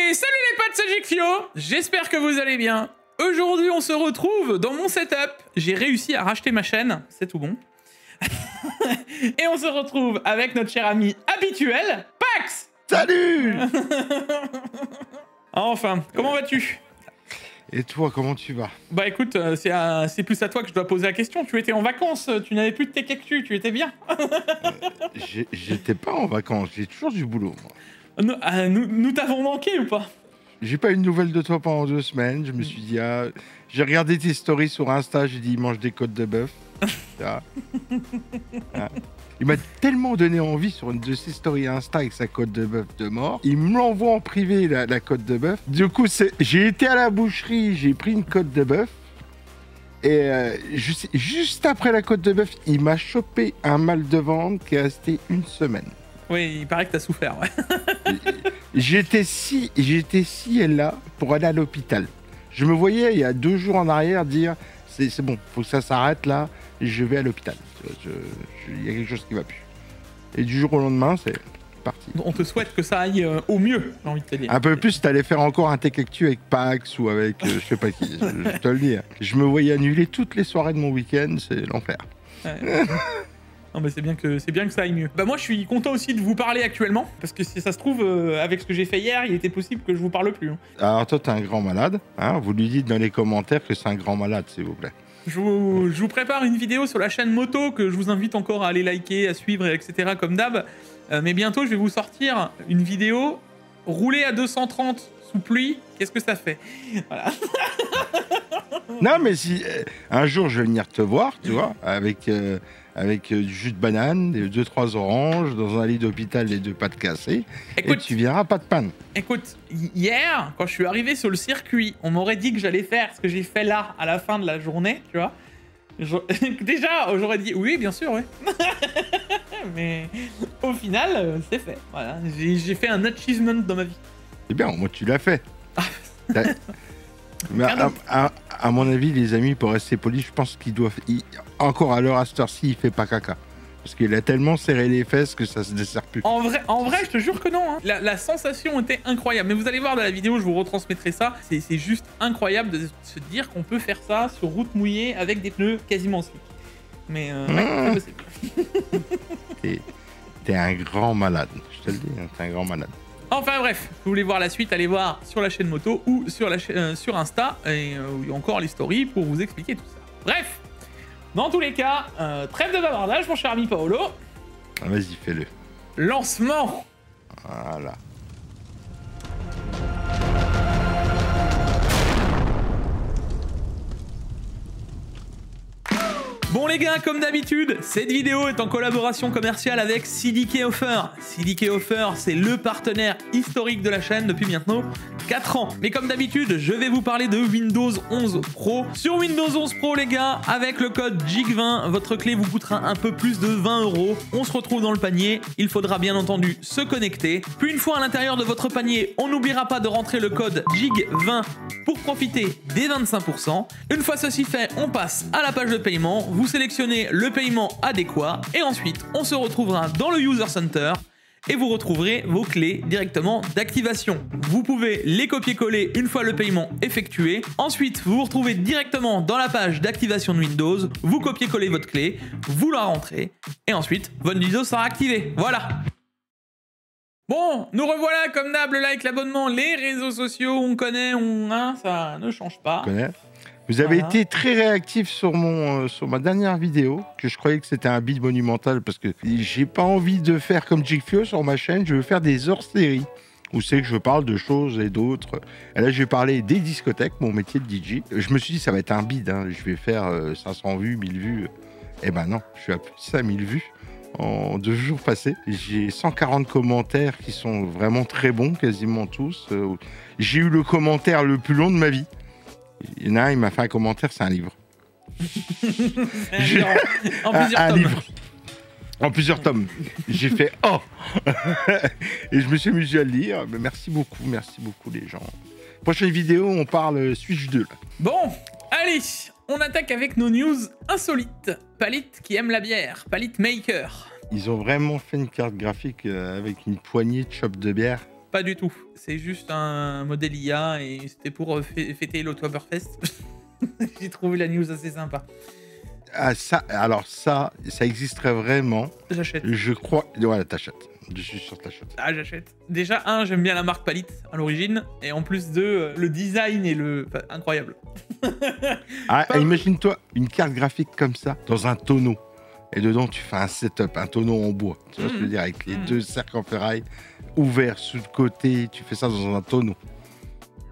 Et salut les potes, c'est Jigfio, j'espère que vous allez bien. Aujourd'hui on se retrouve dans mon setup, j'ai réussi à racheter ma chaîne, c'est tout bon. Et on se retrouve avec notre cher ami habituel, Pax. Salut. Enfin, comment vas-tu? Et toi, comment tu vas? Bah écoute, c'est plus à toi que je dois poser la question, tu étais en vacances, tu n'avais plus de tes cactus, tu étais bien. J'étais pas en vacances, j'ai toujours du boulot, moi. Nous t'avons manqué ou pas? J'ai pas eu de nouvelles de toi pendant 2 semaines, je me suis dit, j'ai regardé tes stories sur Insta, j'ai dit, il mange des côtes de bœuf. Il m'a tellement donné envie sur une de ses stories Insta avec sa côte de bœuf de mort. Il me l'envoie en privé, la côte de bœuf. Du coup, j'ai été à la boucherie, j'ai pris une côte de bœuf. Et juste après la côte de bœuf, il m'a chopé un mal de ventre qui est resté 1 semaine. Oui, il paraît que t'as souffert, ouais. J'étais si là pour aller à l'hôpital. Je me voyais il y a 2 jours en arrière dire c'est bon, faut que ça s'arrête là, et je vais à l'hôpital. Il y a quelque chose qui va plus. Et du jour au lendemain, c'est parti. On te souhaite que ça aille au mieux, j'ai envie de te dire. Un peu plus, t'allais faire encore un Tech-Actu avec Pax ou avec je sais pas qui, je te le dis. Je me voyais annuler toutes les soirées de mon week-end, c'est l'enfer. Ouais. Non mais c'est bien que ça aille mieux. Bah moi je suis content aussi de vous parler actuellement, parce que si ça se trouve, avec ce que j'ai fait hier, il était possible que je vous parle plus. Hein. Alors toi t'es un grand malade, hein, vous lui dites dans les commentaires que c'est un grand malade s'il vous plaît. Je vous prépare une vidéo sur la chaîne Moto que je vous invite encore à aller liker, à suivre, etc. comme d'hab. Mais bientôt je vais vous sortir une vidéo rouler à 230 sous pluie, qu'est-ce que ça fait? Voilà. Non mais si un jour je vais venir te voir, tu vois, avec du jus de banane, 2-3 oranges, dans un lit d'hôpital, les 2 pattes cassées, écoute, et tu verras pas de panne. Écoute, hier, quand je suis arrivé sur le circuit, on m'aurait dit que j'allais faire ce que j'ai fait là, à la fin de la journée, tu vois. Déjà, j'aurais dit oui, bien sûr, oui. Mais au final, c'est fait. Voilà, j'ai fait un achievement dans ma vie. C'est bien, moi tu l'as fait. Mais à mon avis, les amis, pour rester polis, je pense qu'il doit... Encore à l'heure à cette heure-ci, il fait pas caca. Parce qu'il a tellement serré les fesses que ça se dessert plus. En vrai, je te jure que non. Hein. La sensation était incroyable. Mais vous allez voir dans la vidéo, je vous retransmettrai ça. C'est juste incroyable de se dire qu'on peut faire ça sur route mouillée avec des pneus quasiment slick. Mais ouais, c'est possible. T'es un grand malade. Je te le dis, t'es un grand malade. Enfin bref, vous voulez voir la suite, allez voir sur la chaîne Moto ou sur Insta, et où il y a encore les stories pour vous expliquer tout ça. Bref, dans tous les cas, trêve de bavardage, mon cher ami Paolo. Vas-y, fais-le. Lancement. Voilà. Bon les gars, comme d'habitude, cette vidéo est en collaboration commerciale avec CDK Offer. CDK Offer, c'est le partenaire historique de la chaîne depuis maintenant 4 ans. Mais comme d'habitude, je vais vous parler de Windows 11 Pro. Sur Windows 11 Pro, les gars, avec le code JIG20, votre clé vous coûtera un peu plus de 20 €. On se retrouve dans le panier. Il faudra bien entendu se connecter. Puis une fois à l'intérieur de votre panier, on n'oubliera pas de rentrer le code JIG20 pour profiter des 25%. Une fois ceci fait, on passe à la page de paiement. Vous sélectionnez le paiement adéquat et ensuite on se retrouvera dans le User Center et vous retrouverez vos clés directement d'activation. Vous pouvez les copier-coller une fois le paiement effectué. Ensuite, vous vous retrouvez directement dans la page d'activation de Windows. Vous copiez-collez votre clé, vous la rentrez et ensuite votre Windows sera activé. Voilà. Bon, nous revoilà comme d'hab, le like, l'abonnement, les réseaux sociaux, on connaît, ça ne change pas. On connaît. Vous avez été très réactif sur ma dernière vidéo, que je croyais que c'était un bide monumental, parce que j'ai pas envie de faire comme Jigfio sur ma chaîne, je veux faire des hors-séries, où c'est que je parle de choses et d'autres. Et là, je vais parler des discothèques, mon métier de DJ. Je me suis dit, ça va être un bide, hein. Je vais faire 500 vues, 1000 vues. Eh ben non, je suis à plus de 5000 vues en 2 jours passés. J'ai 140 commentaires qui sont vraiment très bons, quasiment tous. J'ai eu le commentaire le plus long de ma vie. Il y en a un, il m'a fait un commentaire, c'est un livre. Un livre. En plusieurs tomes. J'ai fait « Oh !» Et je me suis amusé à le lire. Mais merci beaucoup les gens. Prochaine vidéo, on parle Switch 2. Là. Bon, allez, on attaque avec nos news insolites. Palit qui aime la bière, Palit Maker. Ils ont vraiment fait une carte graphique avec une poignée de chopes de bière. pas du tout. C'est juste un modèle IA et c'était pour fêter l'Oktoberfest. J'ai trouvé la news assez sympa. Ah, ça existerait vraiment. J'achète. Je crois. Ouais, t'achètes. Je suis sûr que t'achètes. Ah, j'achète. Déjà, j'aime bien la marque Palit à l'origine. Et en plus, le design et enfin, incroyable. Imagine-toi une carte graphique comme ça, dans un tonneau. Et dedans, tu fais un setup, un tonneau en bois. Tu vois ce que je veux dire, avec les deux cercles en ferraille ouverts sous le côté. Tu fais ça dans un tonneau.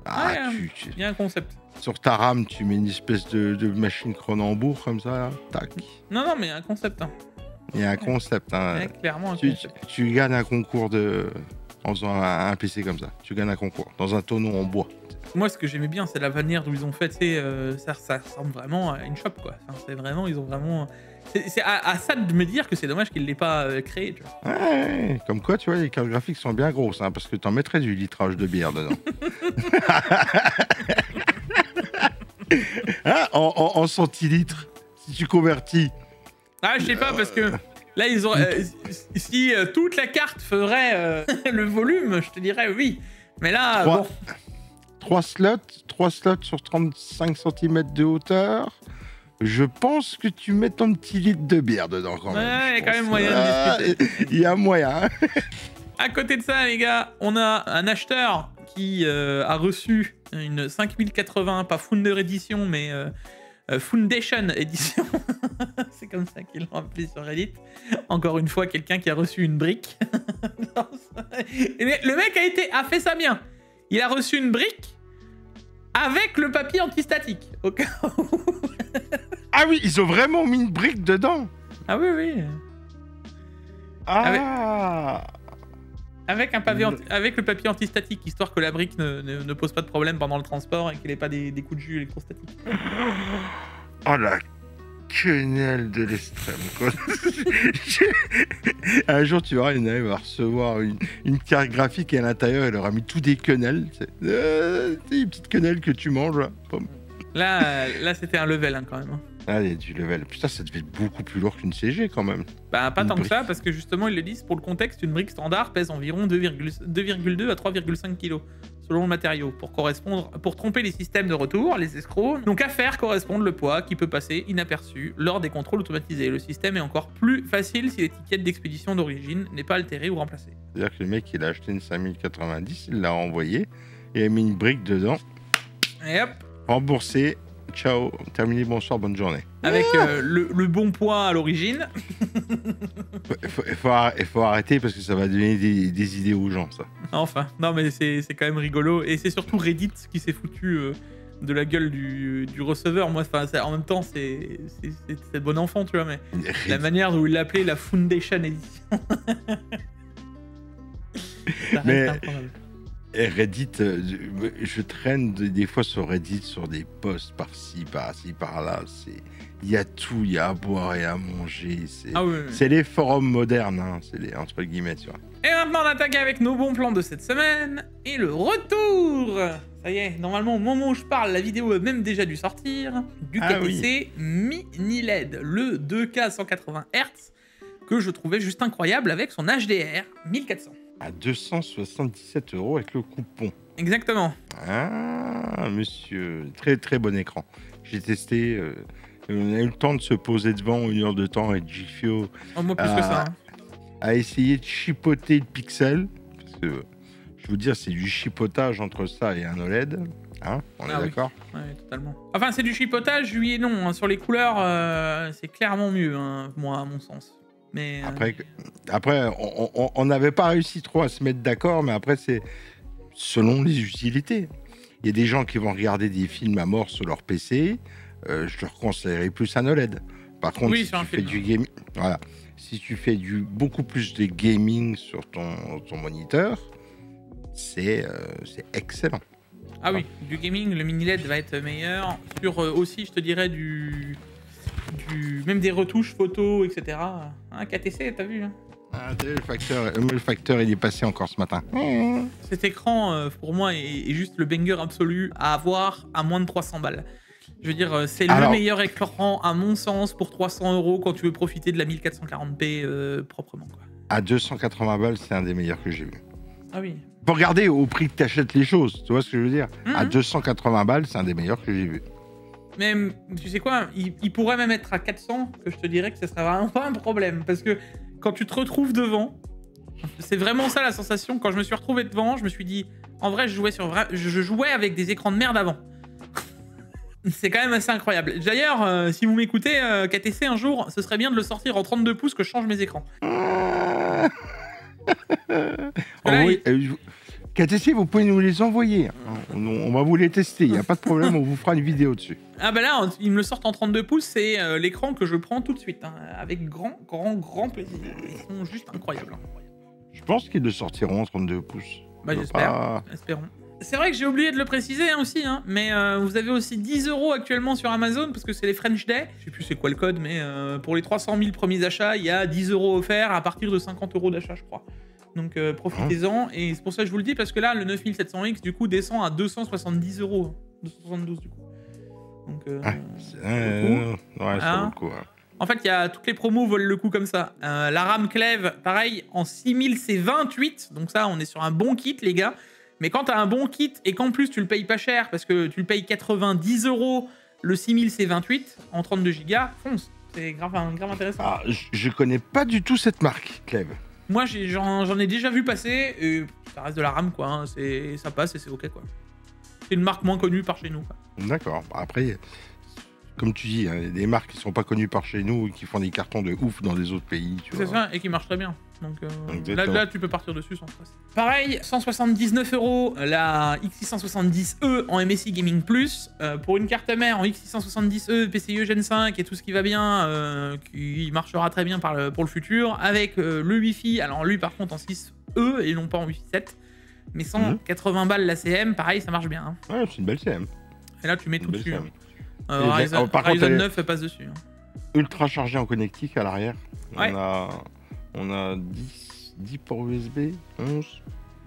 Il y a un concept. Sur ta rame, tu mets une espèce de machine Cronenbourg comme ça, là. Tac. Non, mais il y a un concept. Il y a un concept. Il y a clairement un concept. Tu gagnes un concours en faisant un PC comme ça. Tu gagnes un concours dans un tonneau en bois. Moi, ce que j'aimais bien, c'est la manière dont ils ont fait. Ça ressemble vraiment à une shop, quoi. Enfin, c'est vraiment, ils ont vraiment. C'est à ça de me dire que c'est dommage qu'ils ne l'aient pas créé, tu vois. Ouais, comme quoi, tu vois, les cartes graphiques sont bien grosses, hein, parce que t'en mettrais du litrage de bière dedans. En centilitres, si tu convertis. Ah, je sais pas, parce que là, ils ont. Si toute la carte ferait le volume, je te dirais oui. Mais là, bon. 3 slots sur 35 cm de hauteur. Je pense que tu mets ton petit litre de bière dedans quand même. Ouais, il y a quand même moyen de discuter. Il y a moyen. À côté de ça, les gars, on a un acheteur qui a reçu une 5080, pas Founder Edition, mais Foundation Edition. C'est comme ça qu'ils l'ont appelé sur Reddit. Encore une fois, quelqu'un qui a reçu une brique. Le mec a fait ça bien. Il a reçu une brique avec le papier antistatique, au cas où. Ah oui, ils ont vraiment mis une brique dedans. Ah oui, oui. Avec le papier antistatique, histoire que la brique ne pose pas de problème pendant le transport et qu'il n'ait pas des coups de jus électrostatiques. Oh la quenelle de l'extrême, quoi. Un jour, tu vois, il va recevoir une carte graphique et à l'intérieur, elle aura mis tout des quenelles. C'est des petites quenelles que tu manges. Là, là c'était un level, hein, quand même. Ah, il y a du level. Putain, ça devait être beaucoup plus lourd qu'une CG, quand même. Bah, pas tant que ça, parce que justement, ils le disent, pour le contexte, une brique standard pèse environ 2,2 à 3,5 kg, selon le matériau, pour tromper les systèmes de retour, les escrocs. Donc, à faire correspondre le poids qui peut passer inaperçu lors des contrôles automatisés. Le système est encore plus facile si l'étiquette d'expédition d'origine n'est pas altérée ou remplacée. C'est-à-dire que le mec, il a acheté une 5090, il l'a envoyé, et il a mis une brique dedans. Et hop. Remboursé. Ciao, terminé, bonsoir, bonne journée. Avec le bon poids à l'origine. Il faut arrêter parce que ça va donner des idées aux gens, ça. Enfin, non mais c'est quand même rigolo. Et c'est surtout Reddit qui s'est foutu de la gueule du receveur. Moi, en même temps, c'est bon enfant, tu vois, mais Reddit. La manière dont il l'appelait la Foundation Edition. Ça reste improbable. Et Reddit, je traîne des fois sur Reddit sur des posts par-ci, par-là. Il y a tout, il y a à boire et à manger. C'est les forums modernes, hein, c'est les entre guillemets, tu vois. Et maintenant, on attaque avec nos bons plans de cette semaine et le retour. Ça y est, normalement, au moment où je parle, la vidéo a même déjà dû sortir du KTC Mini LED, le 2K 180 Hz que je trouvais juste incroyable avec son HDR 1400. À 277 € avec le coupon. Exactement. Ah, monsieur. Très, très bon écran. J'ai testé. On a eu le temps de se poser devant 1 heure de temps avec GFio. Oh, moi, plus que ça. Hein. À essayer de chipoter le pixel. Parce que, je veux dire, c'est du chipotage entre ça et un OLED. Hein, on est d'accord ? Oui, totalement. Enfin, c'est du chipotage, oui et non. Hein. Sur les couleurs, c'est clairement mieux, hein, moi, à mon sens. Mais après, on n'avait pas réussi trop à se mettre d'accord, mais après, c'est selon les utilités. Il y a des gens qui vont regarder des films à mort sur leur PC, je leur conseillerais plus un OLED. Par contre, si tu fais du gaming, voilà, si tu fais beaucoup plus de gaming sur ton moniteur, c'est excellent. Ah oui, du gaming, le mini LED va être meilleur. Sur aussi, je te dirais, même des retouches photos, etc. Hein, KTC, t'as vu, hein? Ah, le facteur, il est passé encore ce matin. Cet écran, pour moi, est juste le banger absolu à avoir à moins de 300 balles. Je veux dire, c'est le meilleur écran, à mon sens, pour 300 € quand tu veux profiter de la 1440p proprement, quoi. À 280 balles, c'est un des meilleurs que j'ai vu. Ah oui. Faut regarder au prix que t'achètes les choses, tu vois ce que je veux dire. À 280 balles, c'est un des meilleurs que j'ai vu. Mais tu sais quoi, il pourrait même être à 400, que je te dirais que ce serait vraiment pas un problème. Parce que quand tu te retrouves devant, c'est vraiment ça la sensation. Quand je me suis retrouvé devant, je me suis dit, en vrai, je jouais avec des écrans de merde avant. C'est quand même assez incroyable. D'ailleurs, si vous m'écoutez, KTC un jour, ce serait bien de le sortir en 32 pouces que je change mes écrans. KTC, vous pouvez nous les envoyer. On va vous les tester, il n'y a pas de problème, on vous fera une vidéo dessus. Ah bah là, ils me le sortent en 32 pouces, c'est l'écran que je prends tout de suite, hein, avec grand plaisir. Ils sont juste incroyables. Je pense qu'ils le sortiront en 32 pouces. Bah j'espère, espérons. C'est vrai que j'ai oublié de le préciser aussi, hein, mais vous avez aussi 10 € actuellement sur Amazon, parce que c'est les French Day. Je sais plus c'est quoi le code, mais pour les 300 000 premiers achats, il y a 10 € offerts à partir de 50 € d'achat, je crois. Donc profitez-en, et c'est pour ça que je vous le dis, parce que là, le 9700X, du coup, descend à 270 €. 272 du coup. Donc, ça vaut le coup. Hein. En fait, il y a toutes les promos volent le coup comme ça. La RAM Cleve, pareil, en 6000, c'est 28. Donc ça, on est sur un bon kit, les gars. Mais quand t'as un bon kit et qu'en plus tu le payes pas cher, parce que tu le payes 90 €, le 6000 c'est 28, en 32 Go, fonce. C'est grave intéressant. Ah, je connais pas du tout cette marque, Cleve. Moi, j'en ai déjà vu passer, et ça reste de la RAM, quoi. Hein. Ça passe et c'est ok, quoi. C'est une marque moins connue par chez nous, quoi. D'accord. Après, comme tu dis, hein, des marques qui sont pas connues par chez nous et qui font des cartons de ouf dans les autres pays. C'est ça, et qui marchent très bien. Donc là, tu peux partir dessus sans stress. Pareil, 179 € la X670E en MSI Gaming Plus. Pour une carte mère en X670E, PCIe Gen 5 et tout ce qui va bien, qui marchera très bien pour le futur, avec le Wi-Fi. Alors lui, par contre, en 6E et non pas en Wi-Fi 7. Mais 180 balles la CM, pareil, ça marche bien. Hein. Ouais, c'est une belle CM. Et là, tu mets tout dessus. Ryzen 9 passe dessus. Hein. Ultra chargé en connectique à l'arrière. Ouais. On a 10 ports USB, 11,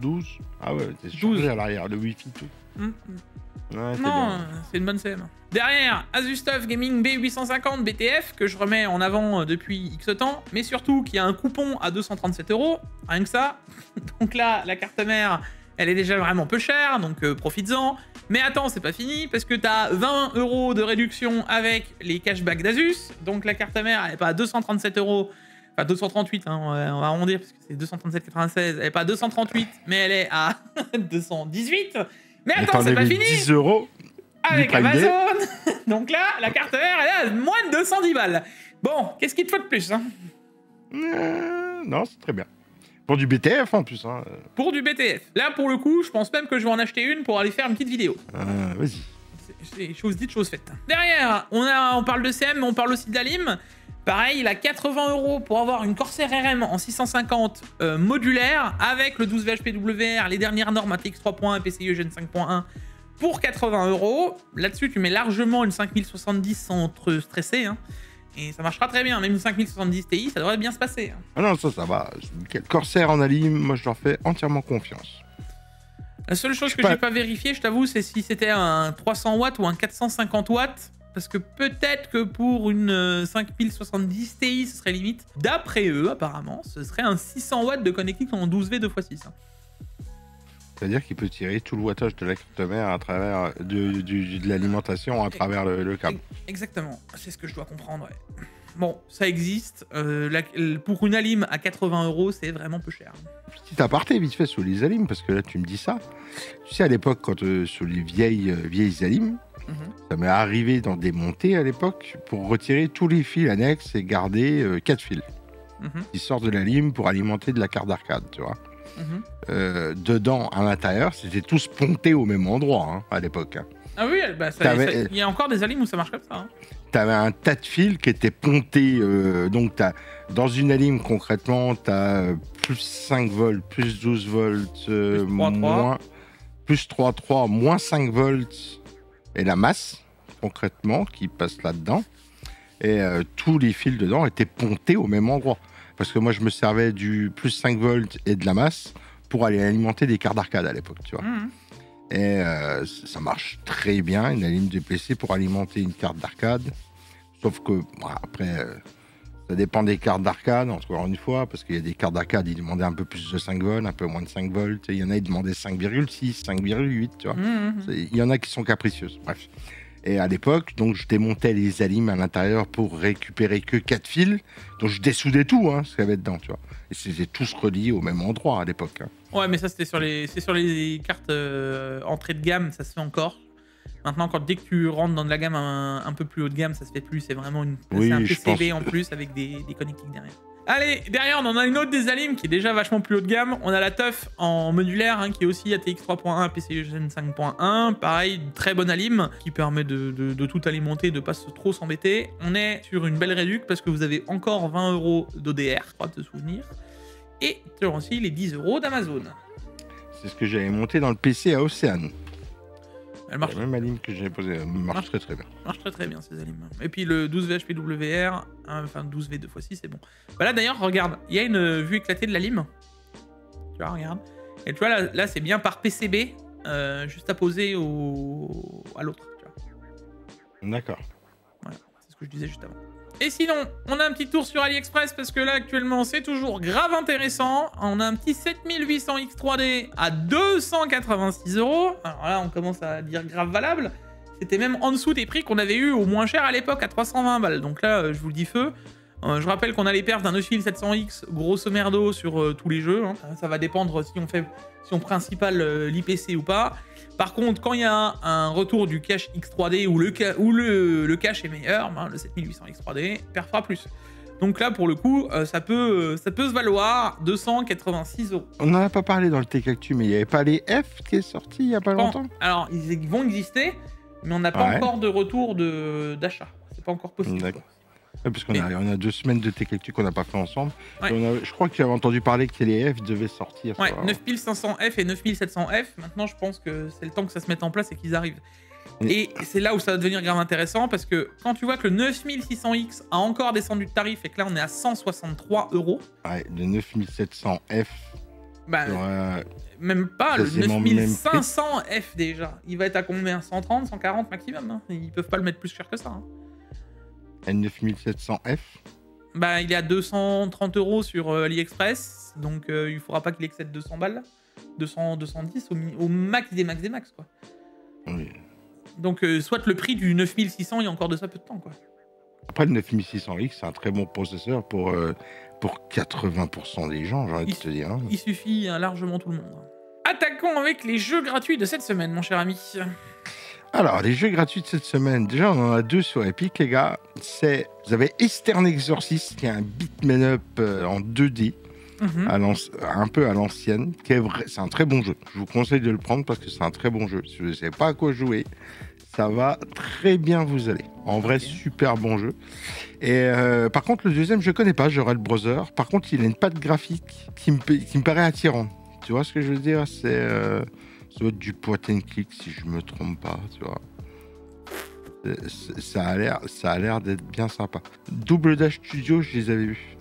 12. Ah ouais, c'est chargé à l'arrière, le Wi-Fi, tout. Ouais, non, c'est une bonne CM. Derrière, Asus TUF Gaming B850 BTF, que je remets en avant depuis X temps, mais surtout qui a un coupon à 237 €, rien que ça. Donc là, la carte mère, elle est déjà vraiment peu chère, donc profites-en. Mais attends, c'est pas fini, parce que t'as 20 € de réduction avec les cashbacks d'Asus, donc la carte mère, elle est pas à 237 €, enfin 238, hein, on va arrondir, parce que c'est 237,96, elle est pas à 238, mais elle est à 218. Mais attends, c'est pas fini 10 € avec Amazon. Donc là, la carte mère, elle est à moins de 210 balles. Bon, qu'est-ce qu'il te faut de plus, hein? Non, c'est très bien. Pour du BTF en plus. Hein. Pour du BTF. Là, pour le coup, je pense même que je vais en acheter une pour aller faire une petite vidéo. Vas-y. C'est chose dite, chose faite. Derrière, on parle de CM, mais on parle aussi d'Alim. Pareil, il a 80 € pour avoir une Corsair RM en 650 modulaire avec le 12 VHPWR, les dernières normes ATX 3.1 PCIe Gen 5.1 pour 80 €. Là-dessus, tu mets largement une 5070 sans te stresser. Hein. Et ça marchera très bien. Même une 5070 Ti, ça devrait bien se passer. Hein. Ah non, ça va. Corsair en Alim, moi je leur fais entièrement confiance. La seule chose que j'ai pas vérifié, je t'avoue, c'est si c'était un 300 watts ou un 450 watts. Parce que peut-être que pour une 5070 Ti, ce serait limite. D'après eux, apparemment, ce serait un 600 watts de connectique en 12V 2x6. Hein. C'est-à-dire qu'il peut tirer tout le wattage de la carte mère à travers de l'alimentation à travers le câble. Exactement, c'est ce que je dois comprendre. Ouais. Bon, ça existe. Pour une Alim à 80 €, c'est vraiment peu cher. Petit aparté vite fait sur les Alim, parce que là tu me dis ça. Tu sais, à l'époque, quand sur les vieilles Alim, ça m'est arrivé dans des montées à l'époque pour retirer tous les fils annexes et garder 4 fils. Qui sortent de la lime pour alimenter de la carte d'arcade, tu vois. Dedans, à l'intérieur, c'était tous pontés au même endroit hein, à l'époque. Hein. Ah oui, bah il y a encore des Alim où ça marche comme ça. Hein. T'avais un tas de fils qui étaient pontés. Donc, dans une Alim, concrètement, t'as plus 5 volts, plus 12 volts, plus 3,3, moins 5 volts. Et la masse, concrètement, qui passe là-dedans. Et tous les fils dedans étaient pontés au même endroit. Parce que moi, je me servais du plus 5 volts et de la masse pour aller alimenter des cartes d'arcade à l'époque, tu vois. Et ça marche très bien, une ligne de PC pour alimenter une carte d'arcade. Sauf que, bon, après, Ça dépend des cartes d'arcade, encore une fois, parce qu'il y a des cartes d'arcade, ils demandaient un peu plus de 5 volts, un peu moins de 5 volts. Il y en a, ils demandaient 5,6, 5,8, tu vois. Il y en a qui sont capricieuses, bref. Et à l'époque, donc, je démontais les alimes à l'intérieur pour récupérer que 4 fils. Donc, je dessoudais tout, ce qu'il y avait dedans, tu vois. Et c'était tous reliés au même endroit à l'époque. Ouais, mais ça, c'était sur les cartes entrée de gamme, ça se fait encore. Maintenant, dès que tu rentres dans de la gamme un peu plus haut de gamme, ça se fait plus. C'est vraiment c'est un PCB en plus avec des connectiques derrière. Allez, derrière, on en a une autre des alimes qui est déjà vachement plus haut de gamme. On a la TUF en modulaire qui est aussi ATX 3.1, PCIe Gen 5.1. Pareil, très bonne alim qui permet de tout alimenter, de pas trop s'embêter. On est sur une belle réduc parce que vous avez encore 20 € d'ODR, je crois de souvenir. Et sur aussi les 10 € d'Amazon. C'est ce que j'avais monté dans le PC à Océane. Elle marche. La même alim que j'avais posée, marche très très bien. Marche très très bien ces alimes. Et puis le 12V HPWR, enfin 12V 2x6, c'est bon. Bah là d'ailleurs, regarde, il y a une vue éclatée de la lime. Tu vois, regarde. Et tu vois, là c'est bien par PCB, juste à poser à l'autre. D'accord. Voilà, c'est ce que je disais juste avant. Et sinon, on a un petit tour sur AliExpress parce que là, actuellement, c'est toujours grave intéressant. On a un petit 7800X 3D à 286 €. Alors là, on commence à dire grave valable. C'était même en dessous des prix qu'on avait eu au moins cher à l'époque à 320 balles. Donc là, je vous le dis feu. Je rappelle qu'on a les perfs d'un 9700X grosso merdo sur tous les jeux. Ça va dépendre si on principal l'IPC ou pas. Par contre, quand il y a un retour du cache X3D ou le cache est meilleur, le 7800X 3D perfera plus. Donc là, pour le coup, ça peut se valoir 286 €. On n'en a pas parlé dans le Tech Actu, mais il n'y avait pas les F qui est sorti il n'y a pas longtemps. Alors, ils vont exister, mais on n'a pas encore de retour d'achat. C'est pas encore possible. D'accord. Ouais, parce qu'on a 2 semaines de Tech Actu qu'on n'a pas fait ensemble. Ouais. Je crois que tu avais entendu parler que les F devaient sortir. Ouais, 9500F et 9700F. Maintenant, je pense que c'est le temps que ça se mette en place et qu'ils arrivent. Et c'est là où ça va devenir grave intéressant parce que quand tu vois que le 9600X a encore descendu de tarif et que là, on est à 163 €. Ouais, le 9700F. Bah, même pas, le 9500F déjà. Il va être à combien? 130, 140 maximum. Ils peuvent pas le mettre plus cher que ça. Et le 9700F, bah, il est à 230 € sur AliExpress, donc il faudra pas qu'il excède 200 balles. 200, 210 au max des max, quoi. Oui. Donc, soit le prix du 9600, il y a encore de ça peu de temps, quoi. Après, le 9600X, c'est un très bon processeur pour 80% des gens, j'ai envie de te dire. Il suffit à largement tout le monde. Attaquons avec les jeux gratuits de cette semaine, mon cher ami. Alors, les jeux gratuits de cette semaine, déjà, on en a 2 sur Epic, les gars. Vous avez Eastern Exorcist, qui est un beat'em up en 2D, un peu à l'ancienne, qui est vrai. C'est un très bon jeu. Je vous conseille de le prendre parce que c'est un très bon jeu. Si vous ne savez pas à quoi jouer, ça va très bien vous aller. En vrai, super bon jeu. Et par contre, le deuxième, je ne connais pas, Jorel Brother. Par contre, il a une patte graphique qui me paraît attirante. Tu vois ce que je veux dire? Ça doit être du point and click si je me trompe pas, tu vois. Ça a l'air d'être bien sympa. Double Dash Studio, je les avais vus.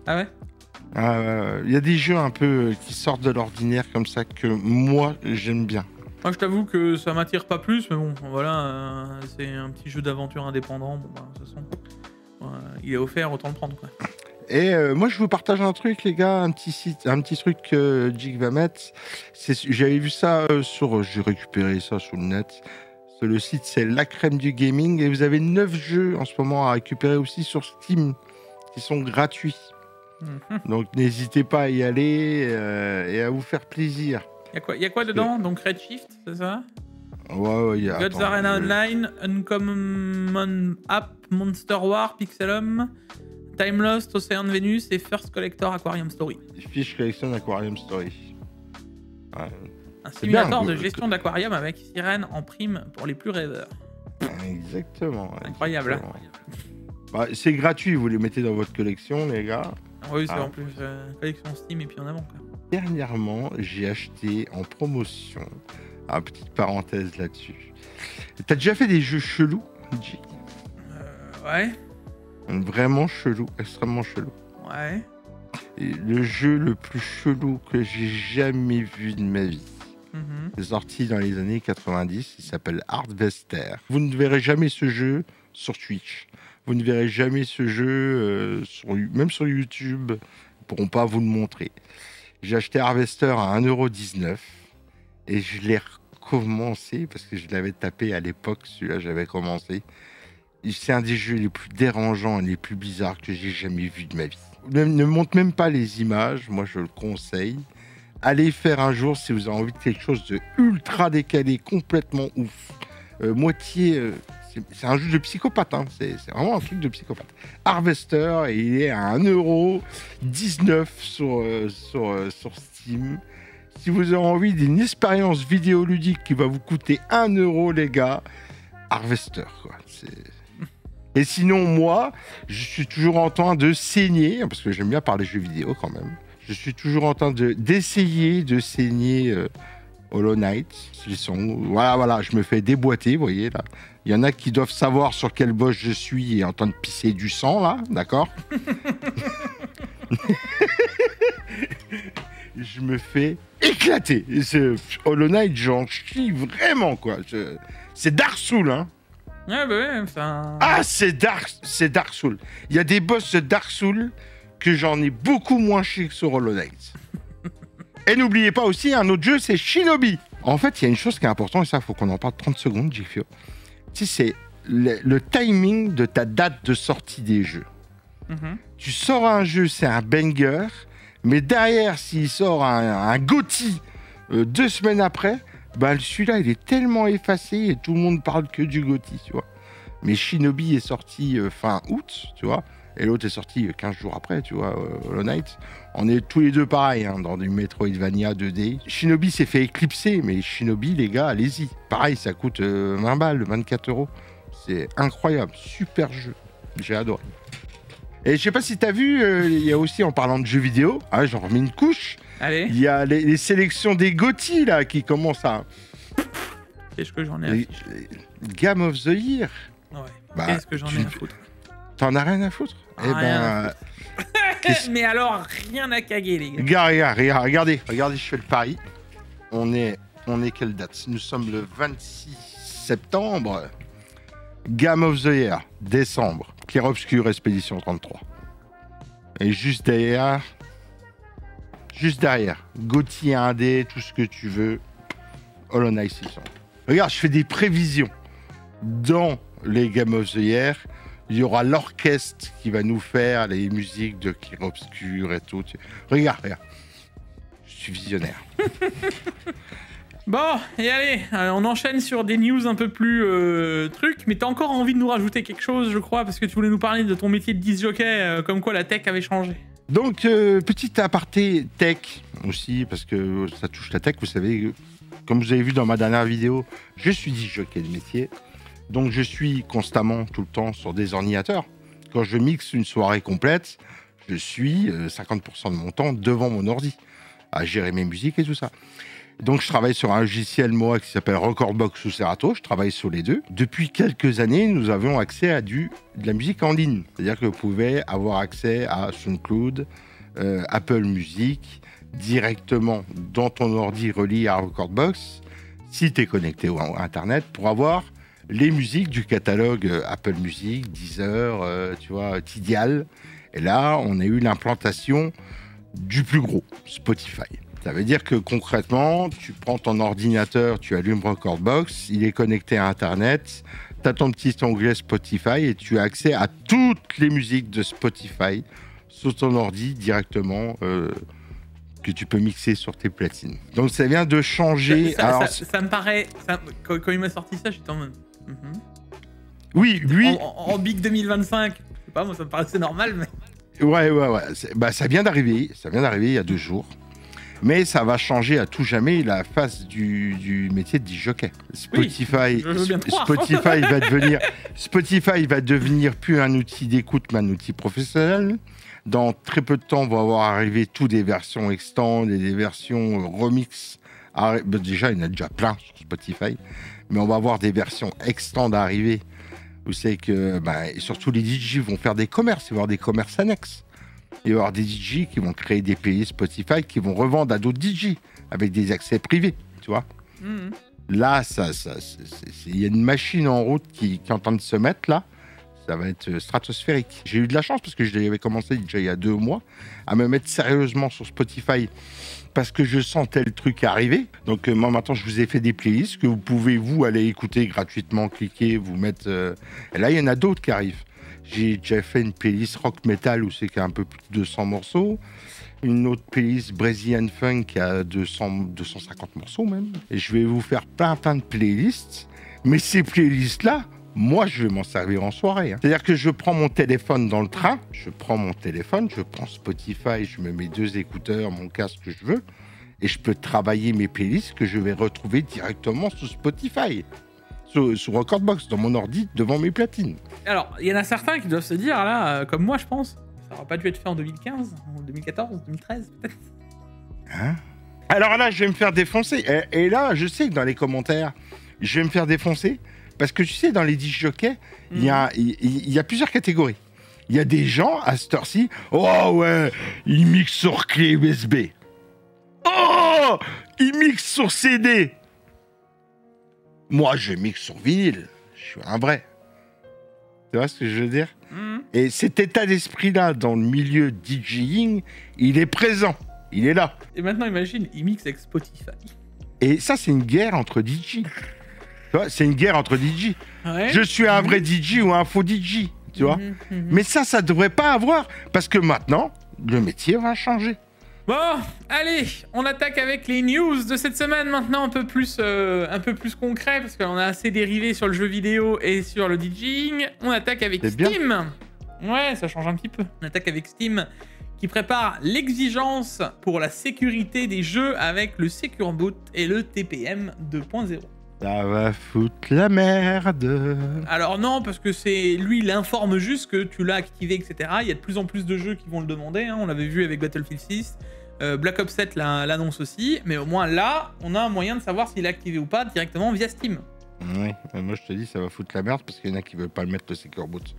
Ah ouais? Il y a des jeux un peu qui sortent de l'ordinaire comme ça que moi j'aime bien. Moi je t'avoue que ça m'attire pas plus, mais bon, voilà, c'est un petit jeu d'aventure indépendant. Bon, bah, de toute façon, il est offert, autant le prendre, quoi. Et moi, je vous partage un truc, les gars, un petit truc que Jig va mettre. J'avais vu ça j'ai récupéré ça sur le net. Le site, c'est La Crème du Gaming. Et vous avez 9 jeux en ce moment à récupérer aussi sur Steam, qui sont gratuits. Donc, n'hésitez pas à y aller et à vous faire plaisir. Il y a quoi dedans? Donc, Redshift, c'est ça? Ouais, il y a... Gods Arena Online, Uncommon App, Monster War, Pixelum, Time Lost, Ocean Venus et First Collector Aquarium Story. Fish Collection Aquarium Story. Ouais. Un simulateur de gestion d'aquarium avec sirène en prime pour les plus rêveurs. Exactement. Incroyable. Bah, c'est gratuit, vous les mettez dans votre collection, les gars. Oui, c'est en plus collection Steam et puis en avant, quoi. Dernièrement, j'ai acheté en promotion, petite parenthèse là-dessus. T'as déjà fait des jeux chelous, G? Ouais. Vraiment chelou, extrêmement chelou. Ouais. Et le jeu le plus chelou que j'ai jamais vu de ma vie. C'est sorti dans les années 90, il s'appelle Harvester. Vous ne verrez jamais ce jeu sur Twitch. Vous ne verrez jamais ce jeu, même sur YouTube. Ils ne pourront pas vous le montrer. J'ai acheté Harvester à 1,19 € et je l'ai recommencé parce que je l'avais tapé à l'époque. Celui-là, j'avais commencé. C'est un des jeux les plus dérangeants et les plus bizarres que j'ai jamais vu de ma vie. Ne montre même pas les images. Moi, je le conseille. Allez faire un jour si vous avez envie de quelque chose de ultra décalé, complètement ouf. C'est un jeu de psychopathe, hein. C'est vraiment un truc de psychopathe. Harvester, et il est à 1,19 € sur Steam. Si vous avez envie d'une expérience vidéoludique qui va vous coûter 1 €, les gars, Harvester, quoi. Et sinon, moi, je suis toujours en train de saigner, parce que j'aime bien parler jeux vidéo quand même. Je suis toujours en train d'essayer de saigner Hollow Knight. Voilà, je me fais déboîter, vous voyez, là. Il y en a qui doivent savoir sur quel boss je suis et en train de pisser du sang, là, d'accord. Je me fais éclater. Hollow Knight, j'en chie vraiment, quoi. C'est Dark Souls, hein. Ouais, bah ouais, enfin... Ah, c'est Dark Souls. Il y a des boss de Dark Souls que j'en ai beaucoup moins chié que sur Hollow Knight. Et n'oubliez pas aussi, un autre jeu, c'est Shinobi. En fait, il y a une chose qui est importante, et ça, il faut qu'on en parle 30 secondes, Jifio. Tu sais, c'est le timing de ta date de sortie des jeux. Tu sors un jeu, c'est un banger, mais derrière, s'il sort un GOTY 2 semaines après, ben celui-là, il est tellement effacé et tout le monde parle que du GOTY, tu vois. Mais Shinobi est sorti fin août, tu vois, et l'autre est sorti 15 jours après, tu vois, Hollow Knight. On est tous les deux pareils, hein, dans du Metroidvania 2D. Shinobi s'est fait éclipser, mais Shinobi, les gars, allez-y. Pareil, ça coûte 20 balles, 24 €. C'est incroyable, super jeu. J'ai adoré. Et je sais pas si t'as vu, il y a aussi, en parlant de jeux vidéo, hein, j'en remets une couche. Allez. Il y a les sélections des GOTY, là, qui commencent à... Qu'est-ce que j'en ai à foutre? Game of the Year. Ouais. Bah, qu'est-ce que j'en ai à foutre? T'en as rien à foutre? Eh ben... Mais alors, rien à caguer, les gars. Regardez, je fais le pari. On est quelle date? Nous sommes le 26 septembre. Game of the Year, décembre. Clair Obscur, Expédition 33. Et juste derrière, GOTY 1D, tout ce que tu veux, Hollow Knight 600. Regarde, je fais des prévisions. Dans les Game of the Year, il y aura l'orchestre qui va nous faire les musiques de Clair Obscur et tout. Regarde. Je suis visionnaire. Bon, et allez, on enchaîne sur des news un peu plus trucs, mais t'as encore envie de nous rajouter quelque chose, je crois, parce que tu voulais nous parler de ton métier de disc jockey, comme quoi la tech avait changé. Donc, petit aparté tech aussi, parce que ça touche la tech, vous savez, comme vous avez vu dans ma dernière vidéo, je suis disc jockey de métier, donc je suis constamment, tout le temps, sur des ordinateurs. Quand je mixe une soirée complète, je suis 50% de mon temps devant mon ordi, à gérer mes musiques et tout ça. Donc, je travaille sur un logiciel MOA qui s'appelle Recordbox ou Serato. Je travaille sur les deux. Depuis quelques années, nous avons accès à de la musique en ligne. C'est-à-dire que vous pouvez avoir accès à SoundCloud, Apple Music, directement dans ton ordi relié à Recordbox, si tu es connecté à Internet, pour avoir les musiques du catalogue Apple Music, Deezer, tu vois, Tidal. Et là, on a eu l'implantation du plus gros, Spotify. Ça veut dire que concrètement, tu prends ton ordinateur, tu allumes Recordbox, il est connecté à Internet, tu as ton petit onglet Spotify et tu as accès à toutes les musiques de Spotify sur ton ordi directement que tu peux mixer sur tes platines. Donc ça vient de changer. Ça me paraît... quand il m'a sorti ça, j'étais en mode... Oui, lui... En Big 2025, je sais pas, moi ça me paraissait normal, mais... Ouais. Ça vient d'arriver il y a 2 jours. Mais ça va changer à tout jamais la face du métier de disc-jockey. Spotify va devenir plus un outil d'écoute, mais un outil professionnel. Dans très peu de temps, va avoir arrivé toutes des versions extend et des versions remix. Déjà, il y en a déjà plein sur Spotify, mais on va avoir des versions extend arriver. Vous savez que, et surtout les DJ vont faire des commerces, il va y avoir des commerces annexes. Il va y avoir des DJ qui vont créer des pays Spotify qui vont revendre à d'autres DJ avec des accès privés, tu vois. Là, il y a une machine en route qui est en train de se mettre là. Ça va être stratosphérique. J'ai eu de la chance parce que je l'avais commencé déjà il y a 2 mois à me mettre sérieusement sur Spotify parce que je sentais le truc arriver. Donc moi maintenant je vous ai fait des playlists que vous pouvez vous aller écouter gratuitement, cliquer, vous mettre... Et là il y en a d'autres qui arrivent. J'ai déjà fait une playlist rock metal où c'est qu'il y a un peu plus de 200 morceaux. Une autre playlist Brazilian Funk qui a 250 morceaux même. Et je vais vous faire plein de playlists. Mais ces playlists-là, moi, je vais m'en servir en soirée. Hein. C'est-à-dire que je prends mon téléphone dans le train, je prends Spotify, je me mets 2 écouteurs, mon casque que je veux, et je peux travailler mes playlists que je vais retrouver directement sur Spotify, sur Recordbox, dans mon ordi, devant mes platines. Alors, il y en a certains qui doivent se dire, là, comme moi, je pense, ça n'aurait pas dû être fait en 2015, en 2014, 2013, peut-être. Hein? Alors là, je vais me faire défoncer. Et là, je sais que dans les commentaires, je vais me faire défoncer. Parce que tu sais, dans les disc jockeys, il y a plusieurs catégories. Il y a des gens, à cette heure-ci, oh ouais, ils mixent sur clé USB. Oh, ils mixent sur CD. Moi, je mixe sur vinyle. Je suis un vrai. Tu vois ce que je veux dire? Et cet état d'esprit-là, dans le milieu DJing, il est présent. Il est là. Et maintenant, imagine, ils mixent avec Spotify. Et ça, c'est une guerre entre DJ. C'est une guerre entre DJ. Ouais. Je suis un vrai DJ ou un faux DJ, tu vois. Mais ça devrait pas avoir, parce que maintenant, le métier va changer. Bon, allez, on attaque avec les news de cette semaine maintenant, un peu plus concret, parce qu'on a assez dérivé sur le jeu vidéo et sur le DJing. On attaque avec Steam. Ouais, ça change un petit peu. On attaque avec Steam, qui prépare l'exigence pour la sécurité des jeux avec le Secure Boot et le TPM 2.0. Ça va foutre la merde. Alors non, parce que lui, il informe juste que tu l'as activé, etc. Il y a de plus en plus de jeux qui vont le demander. Hein. On l'avait vu avec Battlefield 6. Black Ops 7 l'annonce aussi. Mais au moins là, on a un moyen de savoir s'il est activé ou pas directement via Steam. Oui, mais moi je te dis, ça va foutre la merde parce qu'il y en a qui veulent pas le mettre le Secure Boot.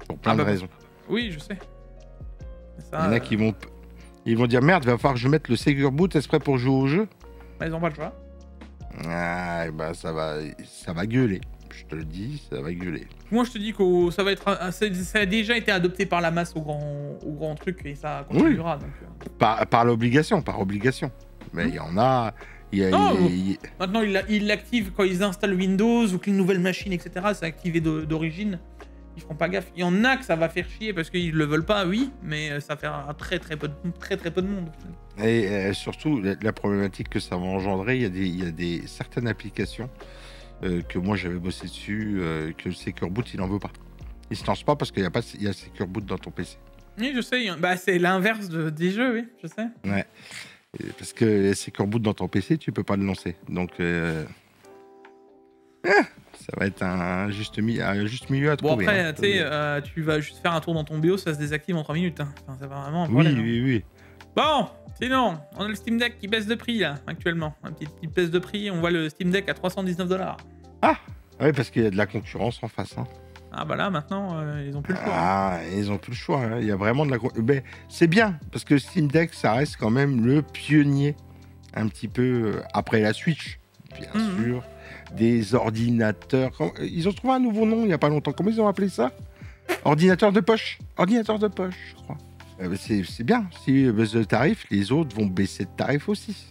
Pour plein de raisons. Oui, je sais. Ça, il y en a qui vont dire merde, il va falloir que je mette le Secure Boot exprès pour jouer au jeu. Bah, ils ont pas le choix. Ah, bah ça va gueuler. Je te le dis, ça va gueuler. Moi, je te dis que ça a déjà été adopté par la masse au grand truc et ça continuera. Oui. Donc, par l'obligation, par obligation. Mais il y en a... Maintenant, ils l'activent quand ils installent Windows ou qu'une nouvelle machine, etc. C'est activé d'origine. Ils feront pas gaffe. Il y en a que ça va faire chier parce qu'ils le veulent pas, oui, mais ça fait un très peu de monde. Et surtout, la problématique que ça va engendrer, il y a certaines applications que moi j'avais bossé dessus, que le Secure Boot il en veut pas. Il se lance pas parce qu'il y a Secure Boot dans ton PC. Oui, je sais. Bah, c'est l'inverse des jeux, oui, je sais. Ouais. Parce que le Secure Boot dans ton PC, tu peux pas le lancer. Donc. Ça va être un juste milieu à trouver. Bon, après, tu sais, tu vas juste faire un tour dans ton BIOS, ça se désactive en 3 minutes. Hein. Enfin, c'est vraiment un problème. Oui. Bon, sinon, on a le Steam Deck qui baisse de prix, là, actuellement. Un petit baisse de prix, on voit le Steam Deck à 319$. Ah ouais, parce qu'il y a de la concurrence en face. Hein. Ah bah là, maintenant, ils ont plus le choix. Ah, ils ont plus le choix. Hein. Il y a vraiment de la concurrence. Mais c'est bien, parce que Steam Deck, ça reste quand même le pionnier, un petit peu après la Switch, bien sûr. Des ordinateurs. Ils ont trouvé un nouveau nom il n'y a pas longtemps. Comment ils ont appelé ça? Ordinateur de poche. Ordinateur de poche, je crois. C'est bien. Si baisse de tarif, les autres vont baisser de tarif aussi.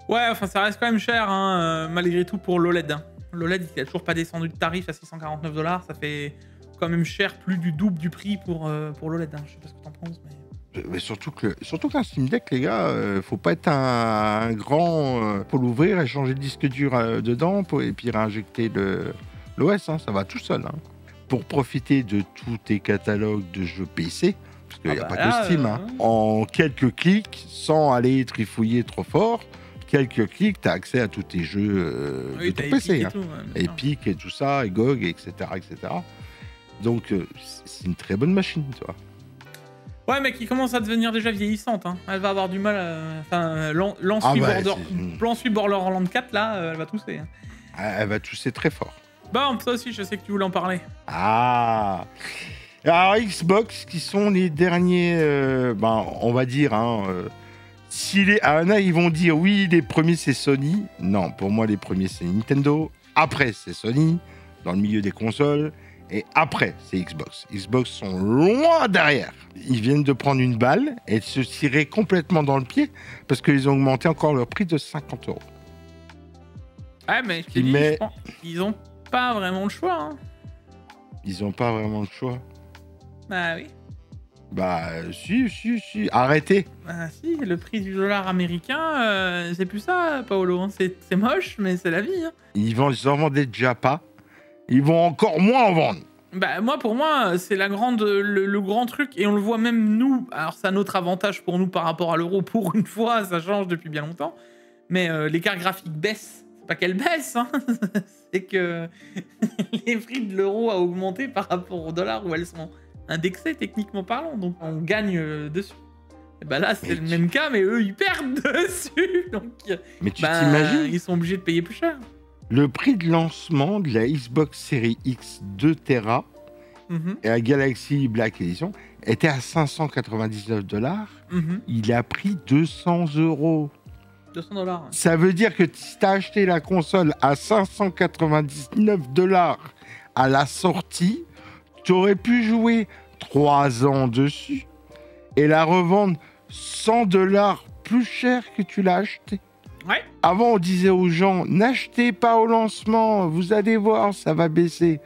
Ouais, enfin, ça reste quand même cher, hein, malgré tout, pour l'OLED. Hein. L'OLED, il n'a toujours pas descendu de tarif à 649$. Ça fait quand même cher, plus du double du prix pour l'OLED. Hein. Je sais pas ce que t'en penses, mais... Mais surtout qu'un Steam Deck, les gars, faut pas être un grand pour l'ouvrir et changer le disque dur dedans et puis réinjecter l'OS, hein, ça va tout seul. Hein. Pour profiter de tous tes catalogues de jeux PC, parce qu'il n'y a pas que Steam, hein, en quelques clics, sans aller trifouiller trop fort, quelques clics, tu as accès à tous tes jeux de ton PC. Hein. Epic et tout ça, et GOG, etc. Donc, c'est une très bonne machine, tu vois. Ouais, mais qui commence à devenir déjà vieillissante. Hein. Elle va avoir du mal à... Enfin, Lance-Suit Borderlands 4, là, elle va tousser. Hein. Elle va tousser très fort. Bon, ça aussi, je sais que tu voulais en parler. Ah. Alors, Xbox, qui sont les derniers... on va dire... Hein, ils vont dire, oui, les premiers, c'est Sony. Non, pour moi, les premiers, c'est Nintendo. Après, c'est Sony, dans le milieu des consoles. Et après, c'est Xbox. Xbox sont loin derrière. Ils viennent de prendre une balle et de se tirer complètement dans le pied parce qu'ils ont augmenté encore leur prix de 50 €. Ouais, mais je te dis, je pense qu'ils ont pas vraiment le choix. Hein. Ils ont pas vraiment le choix. Bah oui. Bah si. Arrêtez. Bah si, le prix du dollar américain, c'est plus ça, Paolo. Hein. C'est moche, mais c'est la vie. Hein. Ils en vendaient déjà pas. Ils vont encore moins en vendre. Bah pour moi, c'est le grand truc, et on le voit même nous. Alors c'est un autre avantage pour nous par rapport à l'euro. Pour une fois, ça change depuis bien longtemps. Mais l'écart graphique baisse. C'est pas qu'elle baisse, hein. C'est que les prix de l'euro a augmenté par rapport au dollar où elles sont indexées techniquement parlant. Donc on gagne dessus. Et bah là c'est le même cas, mais eux ils perdent dessus. Donc mais tu t'imagines, ils sont obligés de payer plus cher. Le prix de lancement de la Xbox Series X 2 Tera et la Galaxy Black Edition était à 599 $. Il a pris 200 €. 200 $. Ouais. Ça veut dire que si tu as acheté la console à 599 $ à la sortie, tu aurais pu jouer 3 ans dessus et la revendre 100 $ plus cher que tu l'as acheté. Ouais. Avant, on disait aux gens, n'achetez pas au lancement, vous allez voir, ça va baisser.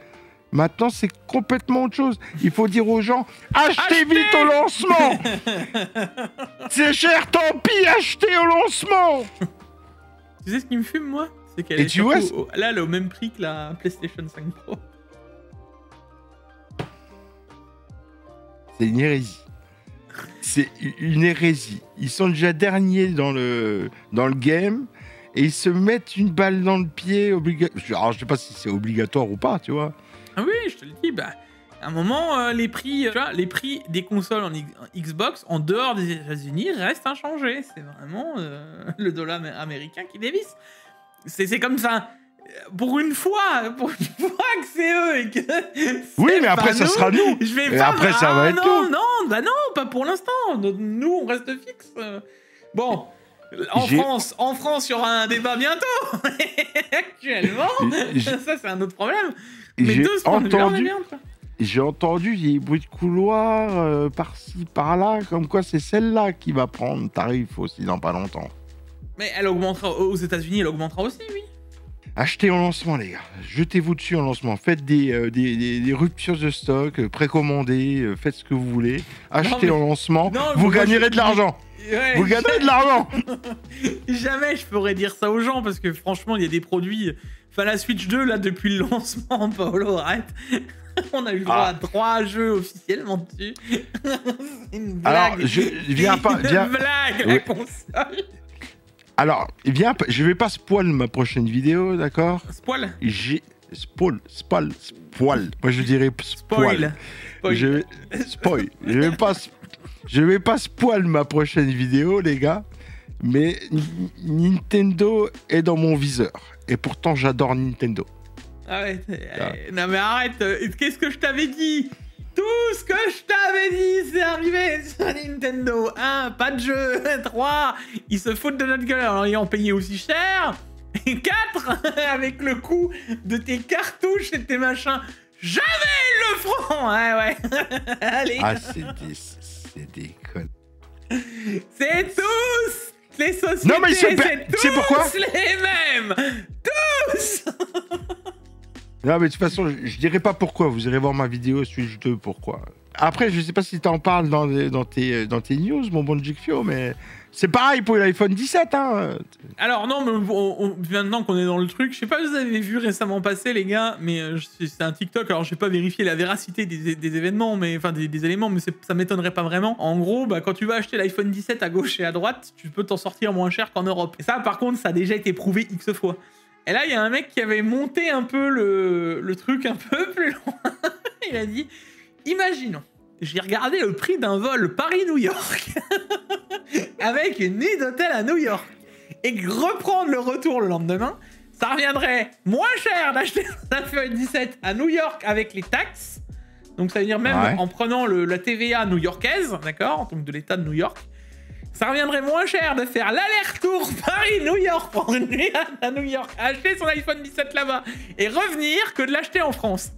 Maintenant, c'est complètement autre chose. Il faut dire aux gens, achetez vite au lancement. C'est cher, tant pis, achetez au lancement. Tu sais ce qui me fume, moi? C'est qu'elle est surtout, là, elle est au même prix que la PlayStation 5 Pro. C'est une hérésie. C'est une hérésie. Ils sont déjà derniers dans le game et ils se mettent une balle dans le pied. Alors, je sais pas si c'est obligatoire ou pas, tu vois. Ah oui, je te le dis. Bah, à un moment, les prix des consoles en Xbox en dehors des États-Unis restent inchangés. C'est vraiment le dollar américain qui dévisse. C'est comme ça. Pour une fois que c'est eux et que oui, mais après ça sera nous. Je vais et pas. Après ça va être nous. Non, pas pour l'instant. Nous, on reste fixe. Bon, en France, il y aura un débat bientôt. Actuellement, ça c'est un autre problème. Mais de ce point de vue, on est bien. J'ai entendu des bruits de couloir par-ci, par-là, comme quoi c'est celle-là qui va prendre tarif aussi dans pas longtemps. Mais elle augmentera aux États-Unis, elle augmentera aussi, oui. Achetez en lancement, les gars. Jetez-vous dessus en lancement. Faites des ruptures de stock, précommandez, faites ce que vous voulez. Achetez en lancement, vous gagnerez de l'argent. Ouais, vous gagnerez de l'argent. Jamais je pourrais dire ça aux gens parce que franchement, il y a des produits. Enfin, la Switch 2, là, depuis le lancement, Paolo, arrête. On a eu le droit à 3 jeux officiellement dessus. C'est une blague. Alors, viens pas. C'est une blague, la console. Alors, je vais pas spoil ma prochaine vidéo, d'accord? Spoil? Spoil. Moi, je dirais spoil. Je vais pas spoil ma prochaine vidéo, les gars, mais Nintendo est dans mon viseur. Et pourtant, j'adore Nintendo. Arrête. Non, mais arrête. Qu'est-ce que je t'avais dit? Tout ce que je t'avais dit, c'est arrivé sur Nintendo. 1, pas de jeu. 3, ils se foutent de notre gueule en ayant payé aussi cher. Et 4, avec le coût de tes cartouches et tes machins. J'avais le front. Ouais. Allez. Ah, c'est des connes. C'est tous les sociétés. Non, mais c'est pourquoi les mêmes. Tous. Non, mais de toute façon, je dirais pas pourquoi. Vous irez voir ma vidéo Switch 2, pourquoi. Après, je sais pas si t'en parles dans tes news, mon bon Jigfio, mais c'est pareil pour l'iPhone 17, hein. Alors non, mais maintenant qu'on est dans le truc, je sais pas si vous avez vu récemment passer, les gars, mais c'est un TikTok, alors j'ai pas vérifié la véracité des événements, mais enfin des éléments, mais ça m'étonnerait pas vraiment. En gros, bah, quand tu vas acheter l'iPhone 17 à gauche et à droite, tu peux t'en sortir moins cher qu'en Europe. Et ça, par contre, ça a déjà été prouvé X fois. Et là, il y a un mec qui avait monté un peu le truc un peu plus loin. Il a dit, imaginons, j'ai regardé le prix d'un vol Paris-New York avec une nuit d'hôtel à New York et reprendre le retour le lendemain, ça reviendrait moins cher d'acheter un iPhone 17 à New York avec les taxes. Donc ça veut dire même en prenant la TVA new-yorkaise, d'accord, donc de l'État de New York. Ça reviendrait moins cher de faire l'aller-retour Paris-New York pour une nuit à New York, acheter son iPhone 17 là-bas et revenir que de l'acheter en France.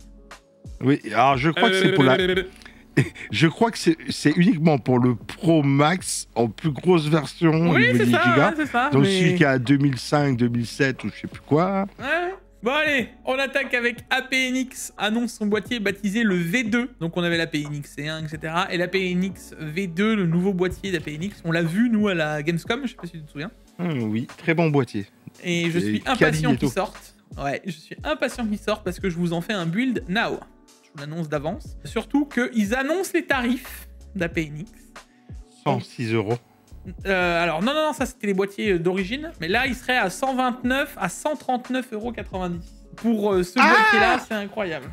Oui, alors je crois que c'est pour la... Je crois que c'est uniquement pour le Pro Max en plus grosse version au niveau des gigas. Ouais, ça, donc mais... celui qui a 2005, 2007 ou je sais plus quoi. Ouais. Bon allez, on attaque avec APNX, annonce son boîtier baptisé le V2. Donc on avait l'APNX C1, etc. Et l'APNX V2, le nouveau boîtier d'APNX. On l'a vu nous à la Gamescom, je sais pas si tu te souviens. Oui, très bon boîtier. Et je suis impatient qu'il sorte. Ouais, je suis impatient qu'il sorte parce que je vous en fais un build now. Je vous l'annonce d'avance. Surtout qu'ils annoncent les tarifs d'APNX. 106 €. Alors non, ça c'était les boîtiers d'origine. Mais là, il serait à 129 à 139,90 € pour ce boîtier-là, c'est incroyable.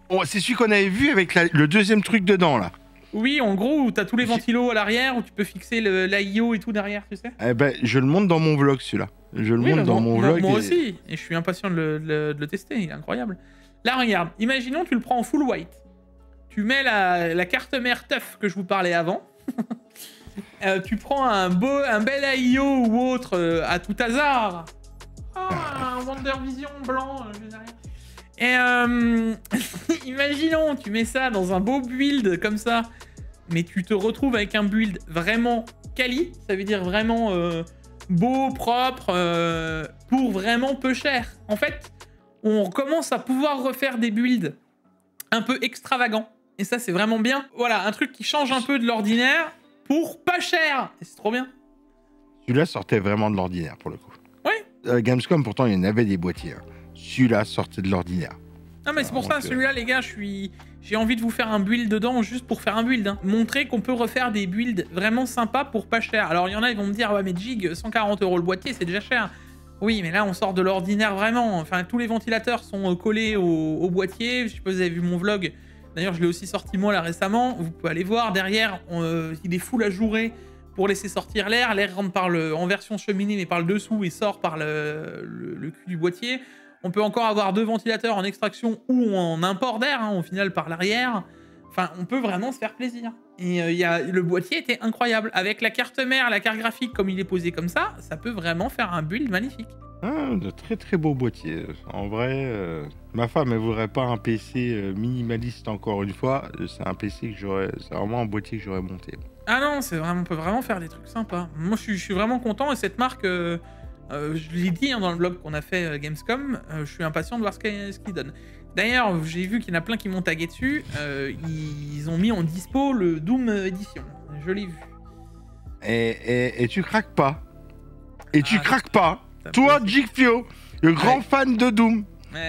Oh, c'est celui qu'on avait vu avec le deuxième truc dedans, là. Oui, en gros, où t'as tous les ventilos à l'arrière, où tu peux fixer l'AIO et tout derrière, tu sais. Eh ben, je le monte dans mon vlog, celui-là. Je le monte dans mon vlog. Moi aussi, et je suis impatient de le tester, il est incroyable. Là, regarde, imaginons tu le prends en full white. Tu mets la carte mère TUF que je vous parlais avant. Tu prends un bel AIO ou autre à tout hasard. Un Wonder Vision blanc, je sais rien. Et imaginons, tu mets ça dans un beau build comme ça, mais tu te retrouves avec un build vraiment quali, ça veut dire vraiment beau, propre, pour vraiment peu cher. En fait, on commence à pouvoir refaire des builds un peu extravagants. Et ça, c'est vraiment bien. Voilà, un truc qui change un peu de l'ordinaire pour pas cher. Et c'est trop bien. Celui-là sortait vraiment de l'ordinaire, pour le coup. Oui. Gamescom, pourtant, il y en avait des boîtiers. Hein. Celui-là sortait de l'ordinaire. Non, mais c'est pour ça, celui-là, les gars, j'ai envie de vous faire un build dedans juste pour faire un build. Hein. Montrer qu'on peut refaire des builds vraiment sympas pour pas cher. Alors, il y en a, ils vont me dire, ouais, mais Jig, 140 € le boîtier, c'est déjà cher. Oui, mais là, on sort de l'ordinaire vraiment. Enfin, tous les ventilateurs sont collés au boîtier. Je sais pas si vous avez vu mon vlog. D'ailleurs, je l'ai aussi sorti moi là récemment. Vous pouvez aller voir. Derrière, il est full ajouré pour laisser sortir l'air. L'air rentre en version cheminée, mais par le dessous et sort par le cul du boîtier. On peut encore avoir 2 ventilateurs en extraction ou en import d'air, hein, au final par l'arrière. Enfin, on peut vraiment se faire plaisir. Et le boîtier était incroyable. Avec la carte mère, la carte graphique, comme il est posé comme ça peut vraiment faire un build magnifique. Ah, de très très beaux boîtiers. En vrai, ma femme, elle voudrait pas un PC minimaliste encore une fois. C'est un PC que j'aurais... C'est vraiment un boîtier que j'aurais monté. Ah non, on peut vraiment faire des trucs sympas. Moi, je suis vraiment content. Et cette marque... je l'ai dit hein, dans le vlog qu'on a fait Gamescom, je suis impatient de voir ce qu'il donne. D'ailleurs, j'ai vu qu'il y en a plein qui m'ont tagué dessus. Ils ont mis en dispo le Doom Edition. Je l'ai vu. Et tu craques pas. Et tu craques pas. Toi, Jigfio, le grand fan de Doom,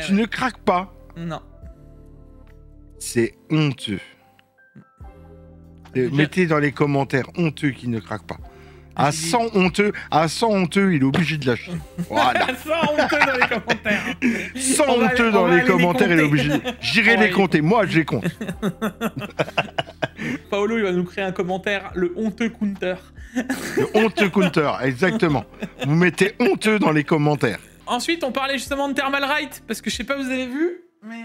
tu ne craques pas. Non. C'est honteux. Mettez dans les commentaires honteux qui ne craque pas. À 100 honteux, il est obligé de lâcher. Voilà. 100 honteux dans les commentaires. 100 honteux dans les commentaires, il est obligé. J'irai les compter. Moi, je les compte. Paolo, il va nous créer un commentaire, le honteux counter. Le honteux counter, exactement. Vous mettez honteux dans les commentaires. Ensuite, on parlait justement de Thermalright, parce que je sais pas, vous avez vu, mais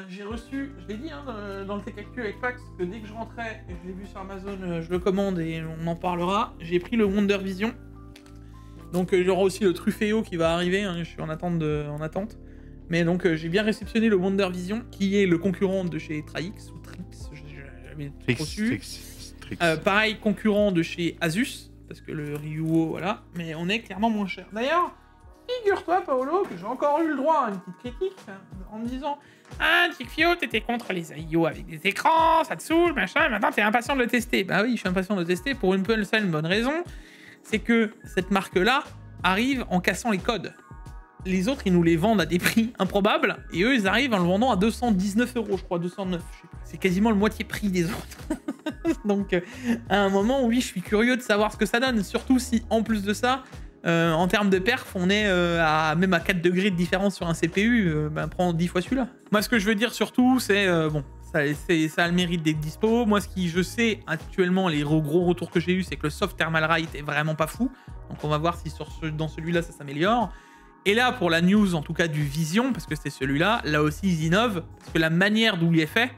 j'ai reçu, je l'ai dit hein, dans le Tech Actu avec Pax, que dès que je rentrais, et je l'ai vu sur Amazon, je le commande et on en parlera, j'ai pris le Wonder Vision. Donc j'aurai aussi le Truffeo qui va arriver, hein, je suis en attente. Mais donc j'ai bien réceptionné le Wonder Vision, qui est le concurrent de chez Traix, ou Trix, j'avais trop su. Pareil, concurrent de chez Asus, parce que le Ryuo, voilà, mais on est clairement moins cher. D'ailleurs, figure-toi, Paolo, que j'ai encore eu le droit à une petite critique en me disant « Ah, Jigfio, t'étais contre les AIO avec des écrans, ça te saoule, machin, et maintenant t'es impatient de le tester. » Bah oui, je suis impatient de le tester pour une seule bonne raison, c'est que cette marque-là arrive en cassant les codes. Les autres, ils nous les vendent à des prix improbables, et eux, ils arrivent en le vendant à 219 €, je crois, 209, je sais pas. C'est quasiment le moitié prix des autres. Donc, à un moment, oui, je suis curieux de savoir ce que ça donne, surtout si, en plus de ça, en termes de perf, on est même à 4 degrés de différence sur un CPU, prends 10 fois celui-là. Moi, ce que je veux dire surtout, c'est, bon, ça a le mérite d'être dispo. Moi, ce qui, je sais, actuellement, les gros retours que j'ai eu, c'est que le soft Thermalright est vraiment pas fou. Donc, on va voir si dans celui-là, ça s'améliore. Et là, pour la news, en tout cas, du Vision, parce que c'était celui-là, là aussi, ils innovent, parce que la manière d'où il est fait,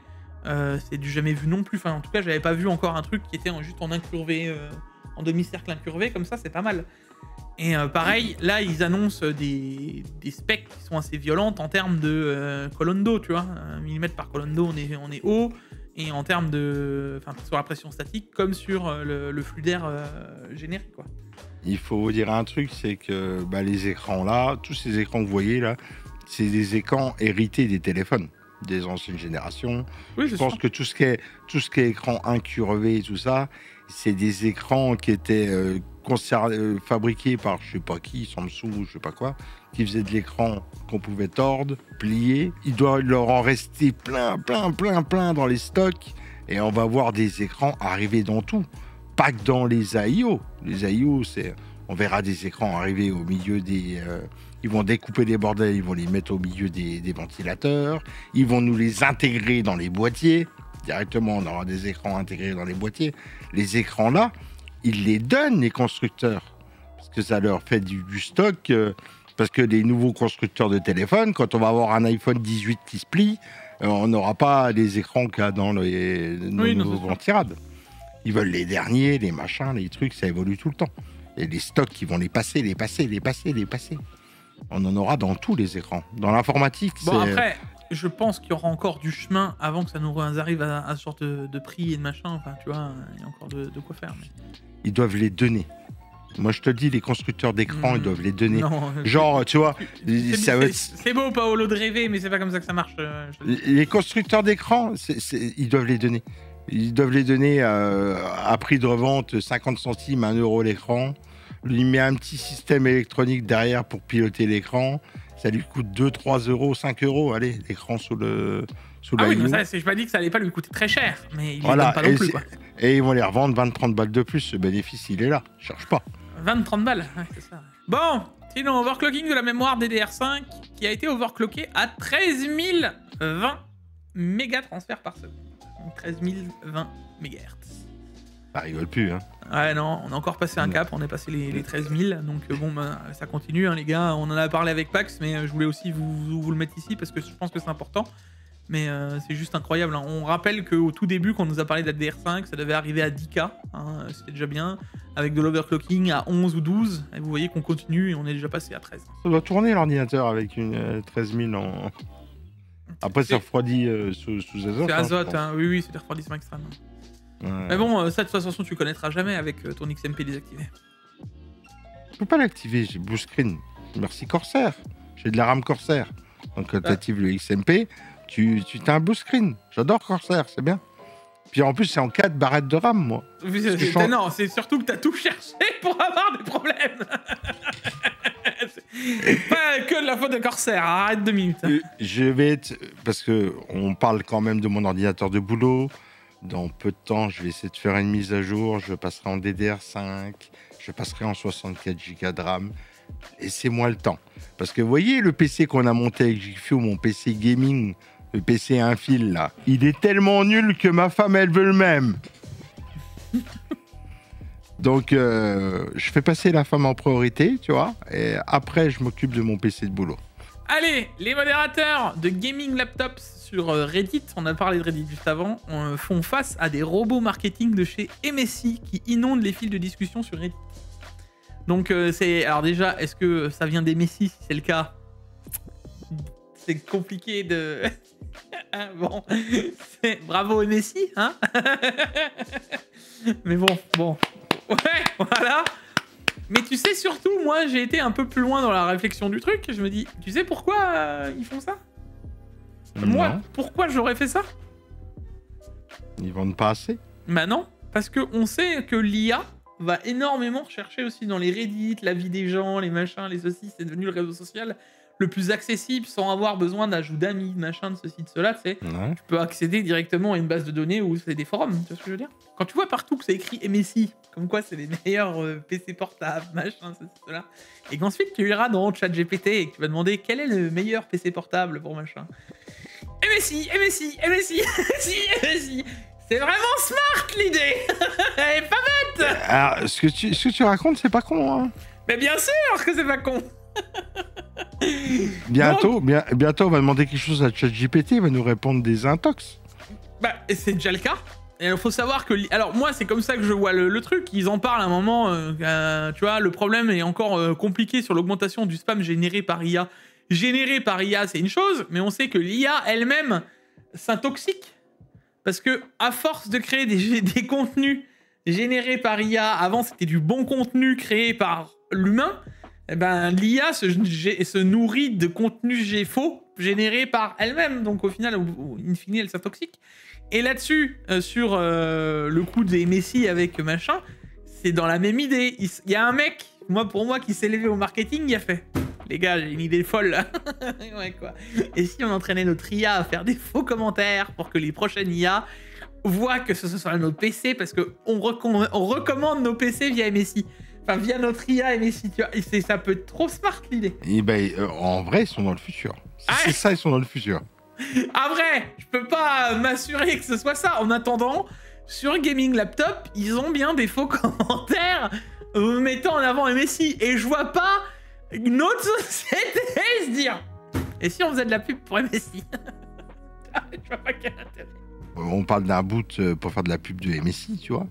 c'est du jamais vu non plus. Enfin, en tout cas, j'avais pas vu encore un truc qui était juste en incurvé, en demi-cercle incurvé, comme ça, c'est pas mal. Et pareil, là, ils annoncent des specs qui sont assez violentes en termes de colondo, tu vois. 1 mm par colondo, on est haut. Et en termes de... Enfin, sur la pression statique, comme sur le flux d'air généré, quoi. Il faut vous dire un truc, c'est que les écrans là, tous ces écrans que vous voyez là, c'est des écrans hérités des téléphones des anciennes générations. Oui, je pense que tout ce qui est écran incurvé et tout ça, c'est des écrans qui étaient fabriqués par je sais pas qui, Samsung ou je sais pas quoi, qui faisaient de l'écran qu'on pouvait tordre, plier. Il doit leur en rester plein dans les stocks et on va voir des écrans arriver dans tout. Pas que dans les AIO. Les AIO, on verra des écrans arriver au milieu des... ils vont découper les bordels, ils vont les mettre au milieu des ventilateurs. Ils vont nous les intégrer dans les boîtiers. Directement, on aura des écrans intégrés dans les boîtiers. Les écrans là, ils les donnent, les constructeurs. Parce que ça leur fait du stock. Parce que les nouveaux constructeurs de téléphones, quand on va avoir un iPhone 18 qui se plie, on n'aura pas les écrans qu'il y a dans nos ventirades. Ils veulent les derniers, les machins, les trucs, ça évolue tout le temps. Et les stocks, ils vont les passer. On en aura dans tous les écrans. Dans l'informatique, après, je pense qu'il y aura encore du chemin avant que ça nous arrive à ce genre de prix et de machin. Enfin, tu vois, il y a encore de quoi faire. Mais... Ils doivent les donner. Moi, je te dis, les constructeurs d'écran, ils doivent les donner. Non, genre, tu vois... C'est beau, Paolo, de rêver, mais c'est pas comme ça que ça marche. Les constructeurs d'écran, ils doivent les donner. Ils doivent les donner à prix de revente 50 centimes, 1 euro l'écran. Il met un petit système électronique derrière pour piloter l'écran. Ça lui coûte 2, 3 euros, 5 euros. Allez, l'écran sous la oui, IO. mais ça, je pas dit que ça allait pas lui coûter très cher. Mais il ne donne pas non plus, quoi. Et ils vont les revendre 20-30 balles de plus. Ce bénéfice, il est là. Cherche pas. 20-30 balles, ouais, c'est ça. Bon, sinon, overclocking de la mémoire DDR5 qui a été overclocké à 13 020 mégas transferts par seconde. 13 020 MHz. Ça rigole plus, hein. Ouais, non, on a encore passé un cap, on est passé les 13 000, donc bon, ça continue, hein, les gars. On en a parlé avec Pax, mais je voulais aussi vous le mettre ici parce que je pense que c'est important. Mais c'est juste incroyable, hein. On rappelle qu'au tout début, quand on nous a parlé de la DR5, ça devait arriver à 10K, hein, c'était déjà bien, avec de l'overclocking à 11 ou 12, et vous voyez qu'on continue et on est déjà passé à 13. Ça doit tourner l'ordinateur avec une 13 000 en... Après, c'est refroidi sous azote. C'est azote, hein, oui, c'est des refroidissements extrêmes. Ouais. Mais bon, ça de toute façon, tu connaîtras jamais avec ton XMP désactivé. Je peux pas l'activer, j'ai blue screen. Merci Corsair, j'ai de la RAM Corsair. Donc quand tu actives le XMP, tu as un blue screen. J'adore Corsair, c'est bien. Puis en plus, c'est en 4 barrettes de RAM, moi. Non, c'est surtout que t'as tout cherché pour avoir des problèmes. C'est pas que de la faute de Corsair, arrête 2 minutes. Je vais être... Parce qu'on parle quand même de mon ordinateur de boulot. Dans peu de temps, je vais essayer de faire une mise à jour. Je passerai en DDR5. Je passerai en 64 Go de RAM. Laissez-moi le temps. Parce que vous voyez le PC qu'on a monté avec GFio, mon PC gaming, le PC à un fil, là. Il est tellement nul que ma femme, elle veut le même. Donc, je fais passer la femme en priorité, tu vois. Et après, je m'occupe de mon PC de boulot. Allez, les modérateurs de gaming laptops sur Reddit, on a parlé de Reddit juste avant, font face à des robots marketing de chez MSI qui inondent les fils de discussion sur Reddit. Donc, alors déjà, est-ce que ça vient des MSI? Si c'est le cas, c'est compliqué de... bon, bravo MSI, hein. Mais bon. Ouais, voilà. Mais tu sais, surtout, moi, j'ai été un peu plus loin dans la réflexion du truc. Je me dis, tu sais pourquoi ils font ça? Moi, pourquoi j'aurais fait ça? Ils vendent pas assez? Bah non, parce qu'on sait que l'IA va énormément rechercher aussi dans les Reddit, la vie des gens, les machins, les ceci. C'est devenu le réseau social le plus accessible sans avoir besoin d'ajout d'amis, de machin, de ceci, de cela, tu sais. Ouais. Tu peux accéder directement à une base de données où c'est des forums, tu vois ce que je veux dire? Quand tu vois partout que c'est écrit MSI, comme quoi c'est les meilleurs PC portables, machin, ceci, cela, et qu'ensuite tu iras dans ChatGPT et que tu vas demander quel est le meilleur PC portable pour machin. MSI. C'est vraiment smart l'idée. Elle est pas bête. Alors, ce que tu racontes, c'est pas con, hein. Mais bien sûr que c'est pas con. Bientôt, on va demander quelque chose à ChatGPT, il va nous répondre des intox. Bah, c'est déjà le cas. Et il faut savoir que... Alors moi, c'est comme ça que je vois le truc. Ils en parlent à un moment. Tu vois, le problème est encore compliqué sur l'augmentation du spam généré par IA. Généré par IA, c'est une chose, mais on sait que l'IA elle-même s'intoxique. Parce que à force de créer des contenus générés par IA, avant c'était du bon contenu créé par l'humain, eh ben, l'IA se nourrit de contenus faux générés par elle-même. Donc au final, in fine, elle s'intoxique. Et là-dessus, sur le coup des Messi avec machin, c'est dans la même idée. Il y a un mec, pour moi, qui s'est levé au marketing, il a fait... Les gars, j'ai une idée folle là. Ouais, quoi. Et si on entraînait notre IA à faire des faux commentaires pour que les prochaines IA voient que ce soit notre PC, parce qu'on recommande nos PC via MSI. Enfin, via notre IA MSI, tu vois. Et ça peut être trop smart l'idée. Et ben, en vrai, ils sont dans le futur. C'est ça, ils sont dans le futur. Ah vrai, je peux pas m'assurer que ce soit ça. En attendant, sur Gaming Laptop, ils ont bien des faux commentaires mettant en avant MSI. Et je vois pas une autre société se dire et si on faisait de la pub pour MSI? Je vois pas quel intérêt. On parle d'un boot pour faire de la pub de MSI, tu vois.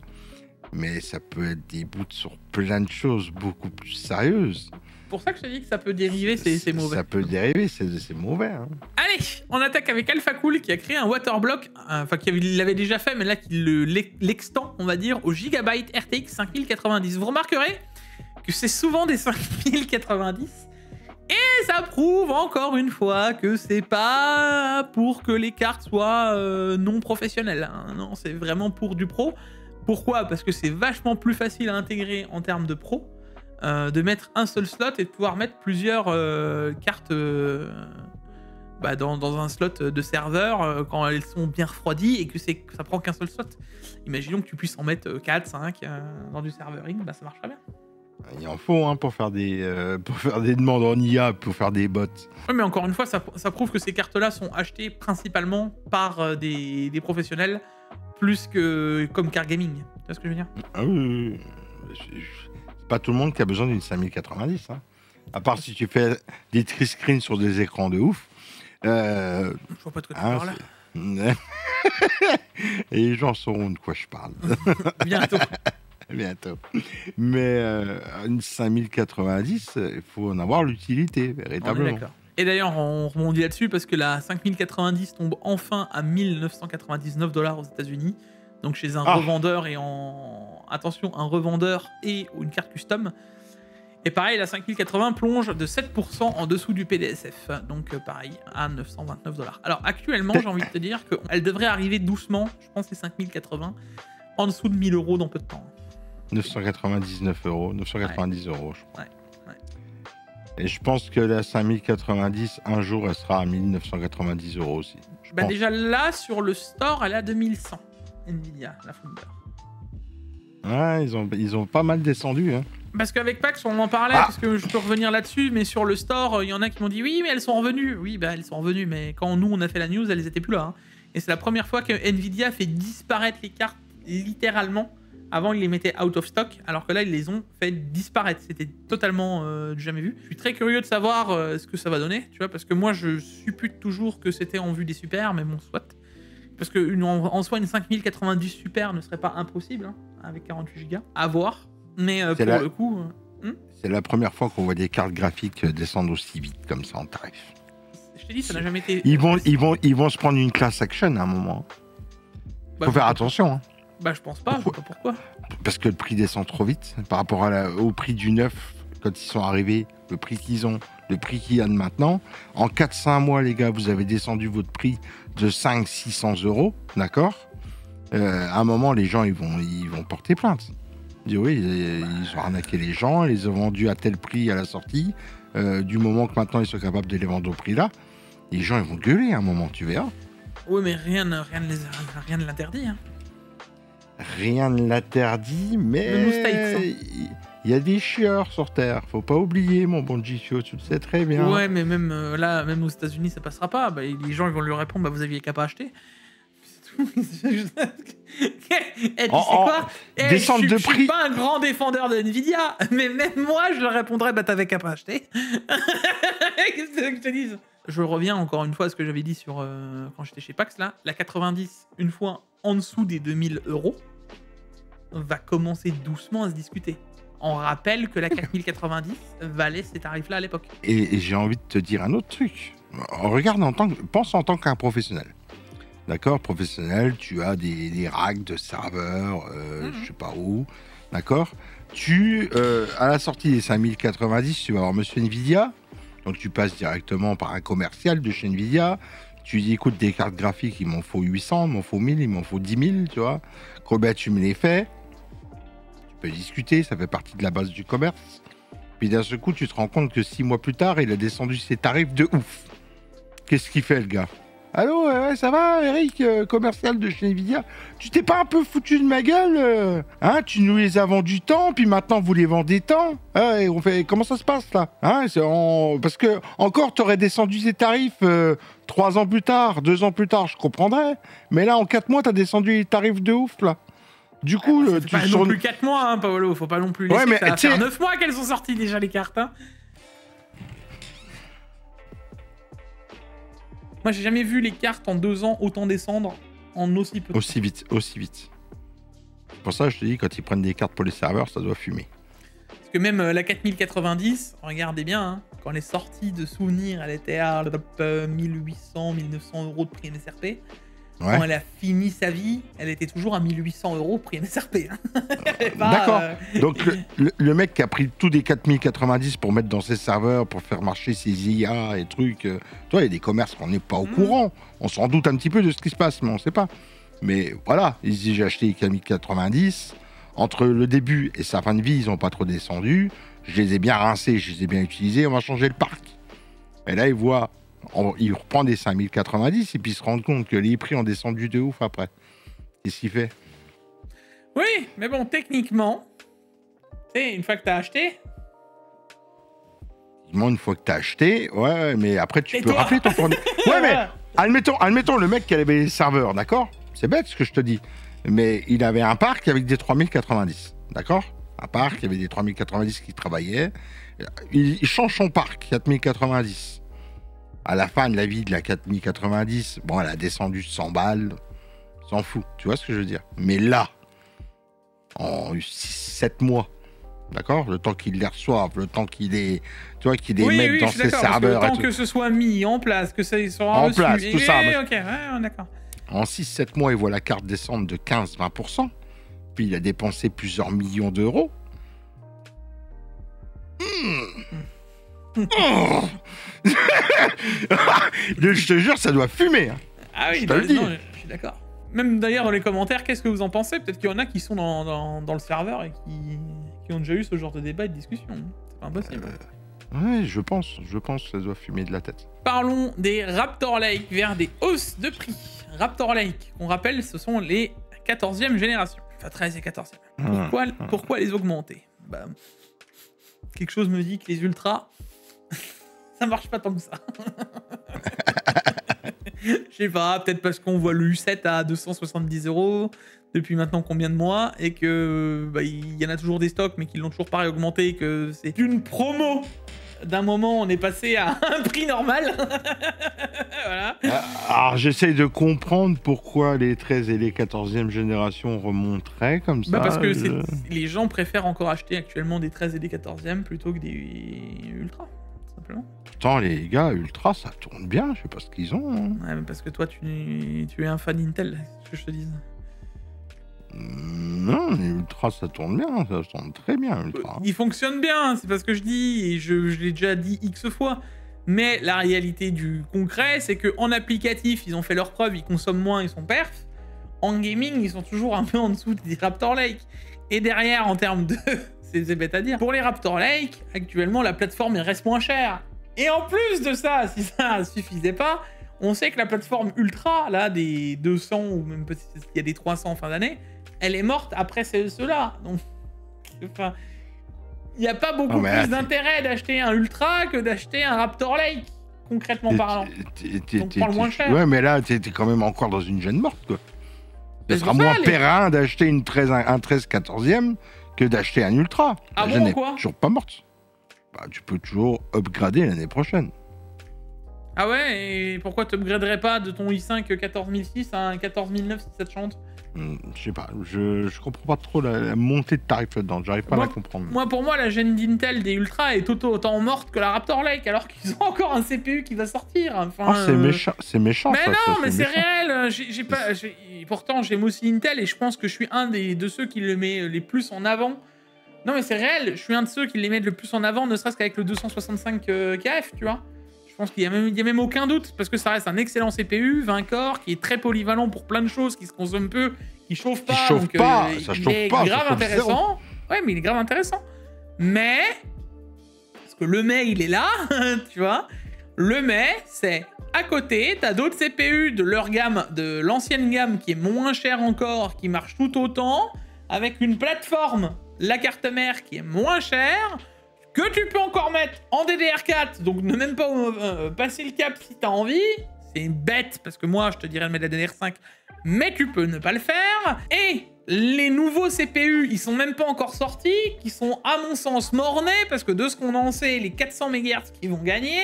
Mais ça peut être des boots sur plein de choses beaucoup plus sérieuses. C'est pour ça que je te dis que ça peut dériver, c'est mauvais. Ça peut dériver, c'est mauvais. Hein. Allez, on attaque avec AlphaCool qui a créé un waterblock, enfin il l'avait déjà fait, mais là qui l'extend, on va dire, au Gigabyte RTX 5090. Vous remarquerez que c'est souvent des 5090 et ça prouve encore une fois que c'est pas pour que les cartes soient non professionnelles. Hein. Non, c'est vraiment pour du pro. Pourquoi? Parce que c'est vachement plus facile à intégrer en termes de pro, de mettre un seul slot et de pouvoir mettre plusieurs cartes dans un slot de serveur quand elles sont bien refroidies et que ça prend qu'un seul slot. Imaginons que tu puisses en mettre 4, 5 dans du servering, ça marche très bien. Il en faut pour faire des demandes en IA, pour faire des bots. Oui, mais encore une fois, ça prouve que ces cartes-là sont achetées principalement par des professionnels plus que comme car gaming. Tu vois ce que je veux dire? Ah oui. C'est pas tout le monde qui a besoin d'une 5090. Hein. À part si tu fais des tri-screens sur des écrans de ouf. Je vois pas de quoi tu parles. Et les gens sauront de quoi je parle. Bientôt. Bientôt. Mais une 5090, il faut en avoir l'utilité, véritablement. D'accord. Et d'ailleurs, on rebondit là-dessus parce que la 5090 tombe enfin à 1999 $ aux États-Unis. Donc chez un revendeur attention, un revendeur et une carte custom. Et pareil, la 5080 plonge de 7% en dessous du PDSF. Donc pareil, à 929 $. Alors actuellement, j'ai envie de te dire qu'elle devrait arriver doucement, je pense, les 5080, en dessous de 1000 € dans peu de temps. 999 €, 990 €, je crois. Ouais. Et je pense que la 5090, un jour, elle sera à 1990 € aussi. Déjà là, sur le store, elle est à 2100. Nvidia, la Founder. Ouais, ils ont pas mal descendu. Hein. Parce qu'avec Pax, on en parlait, parce que je peux revenir là-dessus, mais sur le store, il y en a qui m'ont dit oui, mais elles sont revenues. Oui, elles sont revenues, mais quand nous, on a fait la news, elles étaient plus là. Hein. Et c'est la première fois que Nvidia fait disparaître les cartes, littéralement. Avant, ils les mettaient out of stock, alors que là, ils les ont fait disparaître. C'était totalement du jamais vu. Je suis très curieux de savoir ce que ça va donner, tu vois, parce que moi, je suppute toujours que c'était en vue des super, mais bon, soit. Parce que en soi, une 5090 super ne serait pas impossible, hein, avec 48 Go, à voir. Mais pour le coup... C'est la première fois qu'on voit des cartes graphiques descendre aussi vite, comme ça, en tarif. Je t'ai dit, ça n'a jamais été... Ils vont se prendre une class action à un moment. Faut faire attention, hein. Je pense pas, je sais pas pourquoi. Parce que le prix descend trop vite par rapport au prix du neuf quand ils sont arrivés, le prix qu'ils ont, le prix qu'il y a de maintenant. En 4-5 mois, les gars, vous avez descendu votre prix de 500-600 €, d'accord à un moment, les gens, ils vont porter plainte. Ils disent, oui, ils ont arnaqué les gens, ils les ont vendus à tel prix à la sortie. Du moment que maintenant, ils sont capables de les vendre au prix là, les gens, ils vont gueuler à un moment, tu verras. Oui, mais rien ne l'interdit, hein. Rien ne l'interdit, mais il y a des chieurs sur Terre. Faut pas oublier, mon bon Gifio, tu le sais très bien. Ouais, mais même là, même aux États-Unis, ça passera pas. Les gens, ils vont lui répondre, vous aviez qu'à pas acheter. C'est tout. Tu sais quoi? Descente de prix. Je suis pas un grand défendeur de Nvidia, mais même moi, je leur répondrais, t'avais qu'à pas acheter. Qu'est-ce que je te dise? Je reviens encore une fois à ce que j'avais dit sur quand j'étais chez Pax là. La 90, une fois en dessous des 2000 €, va commencer doucement à se discuter. On rappelle que la 4090 valait ces tarifs-là à l'époque. Et j'ai envie de te dire un autre truc. Regarde, pense en tant qu'un professionnel. D'accord, professionnel, tu as des racks de serveurs, je sais pas où. D'accord. À la sortie des 5090, tu vas voir Monsieur Nvidia. Donc tu passes directement par un commercial de chez Nvidia. Tu dis, écoute, des cartes graphiques, il m'en faut 800, il m'en faut 1000, il m'en faut 10 000, tu vois. Combien tu me les fais? Tu peux discuter, ça fait partie de la base du commerce. Puis d'un seul coup, tu te rends compte que 6 mois plus tard, il a descendu ses tarifs de ouf. Qu'est-ce qu'il fait, le gars? Allô, ouais, ça va, Eric, commercial de chez Nvidia? Tu t'es pas un peu foutu de ma gueule? Hein, tu nous les as vendus tant, puis maintenant vous les vendez tant? Et on fait, comment ça se passe là? Hein, parce que encore, t'aurais descendu ces tarifs 3 ans plus tard, 2 ans plus tard, je comprendrais. Mais là, en 4 mois, t'as descendu les tarifs de ouf là. Du coup, tu pas non plus 4 mois, hein, Paolo. Faut pas non plus laisser. Ouais, mais ça va faire 9 mois qu'elles sont sorties déjà les cartes. Hein. Moi, j'ai jamais vu les cartes en 2 ans autant descendre en aussi peu de temps. Aussi vite. C'est pour ça que je te dis, quand ils prennent des cartes pour les serveurs, ça doit fumer. Parce que même la 4090, regardez bien, hein, quand elle est sortie de souvenirs, elle était à 1800, 1900 € de prix MSRP. Ouais. Quand elle a fini sa vie, elle était toujours à 1800 € prix MSRP. Hein. D'accord. Donc le mec qui a pris tous des 4090 pour mettre dans ses serveurs, pour faire marcher ses IA et trucs, toi, il y a des commerces qu'on n'est pas au courant. On s'en doute un petit peu de ce qui se passe, mais on ne sait pas. Mais voilà, il se dit, j'ai acheté les 4090. Entre le début et sa fin de vie, ils n'ont pas trop descendu. Je les ai bien rincés, je les ai bien utilisés. On va changer le parc. Et là, il reprend des 5090 et puis il se rend compte que les prix ont descendu de ouf après. Qu'est-ce qu'il fait? Oui, mais bon, techniquement, une fois que tu as acheté... Une fois que tu as acheté, ouais, mais après tu peux rappeler ton fournisseur. Ouais, mais admettons le mec qui avait les serveurs, d'accord? C'est bête ce que je te dis. Mais il avait un parc avec des 3090, d'accord? Un parc avec des 3090 qui travaillaient. Il change son parc, 4090. À la fin de la vie de la 4090, bon, elle a descendu de 100 balles. S'en fout, tu vois ce que je veux dire. Mais là, en 7 mois, d'accord, le temps qu'ils les reçoivent, le temps qu'ils les, tu vois, qu'ils les mettent dans ses serveurs. Le temps que ce soit mis en place, que ça soit en place, tout ça. Ok, ouais, d'accord. En 6-7 mois, il voit la carte descendre de 15-20%. Puis il a dépensé plusieurs millions d'euros. Je te jure, ça doit fumer. Hein. Ah oui, je suis d'accord. Même d'ailleurs dans les commentaires, qu'est-ce que vous en pensez? Peut-être qu'il y en a qui sont dans le serveur et qui ont déjà eu ce genre de débat et de discussion. C'est pas impossible. Ouais, je pense que ça doit fumer de la tête. Parlons des Raptor Lake vers des hausses de prix. Raptor Lake, on rappelle, ce sont les 14e génération. Enfin 13 et 14e. Pourquoi les augmenter? Bah, quelque chose me dit que les ultras, ça marche pas tant que ça. Je sais pas, peut-être parce qu'on voit le U7 à 270 € depuis maintenant combien de mois et que y en a toujours des stocks mais qu'ils l'ont toujours pas réaugmenté et que c'est une promo. D'un moment, on est passé à un prix normal. Voilà. Alors, j'essaye de comprendre pourquoi les 13 et les 14e générations remonteraient comme ça. Parce que les gens préfèrent encore acheter actuellement des 13 et des 14e plutôt que des Ultra, simplement. Pourtant, les gars, Ultra, ça tourne bien. Je sais pas ce qu'ils ont. Hein. Ouais, mais parce que toi, tu es un fan Intel, c'est ce que je te dis. Non, les Ultra, ça tourne bien, ça tourne très bien, Ultra. Il fonctionne bien, c'est pas ce que je dis, et je l'ai déjà dit X fois. Mais la réalité du concret, c'est qu'en applicatif, ils ont fait leurs preuves, ils consomment moins, ils sont perfs. En gaming, ils sont toujours un peu en dessous des Raptor Lake. Et derrière, en termes de... c'est bête à dire. Pour les Raptor Lake, actuellement, la plateforme, elle reste moins chère. Et en plus de ça, si ça suffisait pas, on sait que la plateforme Ultra, là, des 200 ou même peut-être qu'il y a des 300 en fin d'année, elle est morte après ceux-là. Donc, enfin, il n'y a pas beaucoup plus d'intérêt d'acheter un Ultra que d'acheter un Raptor Lake, concrètement parlant. Donc, prends le moins cher. Ouais, mais là, t'es quand même encore dans une gêne morte, quoi. Ce sera moins périn d'acheter un 13 14e que d'acheter un Ultra. Ah la bon, gêne quoi est toujours pas morte. Bah, tu peux toujours upgrader l'année prochaine. Ah ouais, et pourquoi tu upgraderais pas de ton i5 14006 à un 14009 si ça te chante? Je sais pas, je comprends pas trop la montée de tarif là-dedans, j'arrive pas à la comprendre. Pour moi, la gêne d'Intel des Ultra est autant morte que la Raptor Lake, alors qu'ils ont encore un CPU qui va sortir. Enfin, c'est méchant. Mais ça, non, ça, mais c'est méchant. réel. Pourtant, j'aime aussi Intel et je pense que je suis un de ceux qui le met les plus en avant. Non, mais c'est réel, je suis un de ceux qui les mettent le plus en avant, ne serait-ce qu'avec le 265 KF, tu vois. Je pense qu'il y a même aucun doute, parce que ça reste un excellent CPU, 20 corps, qui est très polyvalent pour plein de choses, qui se consomme peu, qui chauffe pas. Il est grave intéressant. Ouais, mais il est grave intéressant. Mais, parce que le mais, il est là, tu vois. Le mais, c'est à côté, t'as d'autres CPU de leur gamme, de l'ancienne gamme, qui est moins chère encore, qui marche tout autant, avec une plateforme, la carte mère, qui est moins chère, que tu peux encore mettre en DDR4, donc ne même pas passer le cap si t'as envie. C'est bête, parce que moi, je te dirais de mettre la DDR5, mais tu peux ne pas le faire. Et les nouveaux CPU, ils sont même pas encore sortis, qui sont, à mon sens, mornés, parce que de ce qu'on en sait, les 400 MHz qu'ils vont gagner,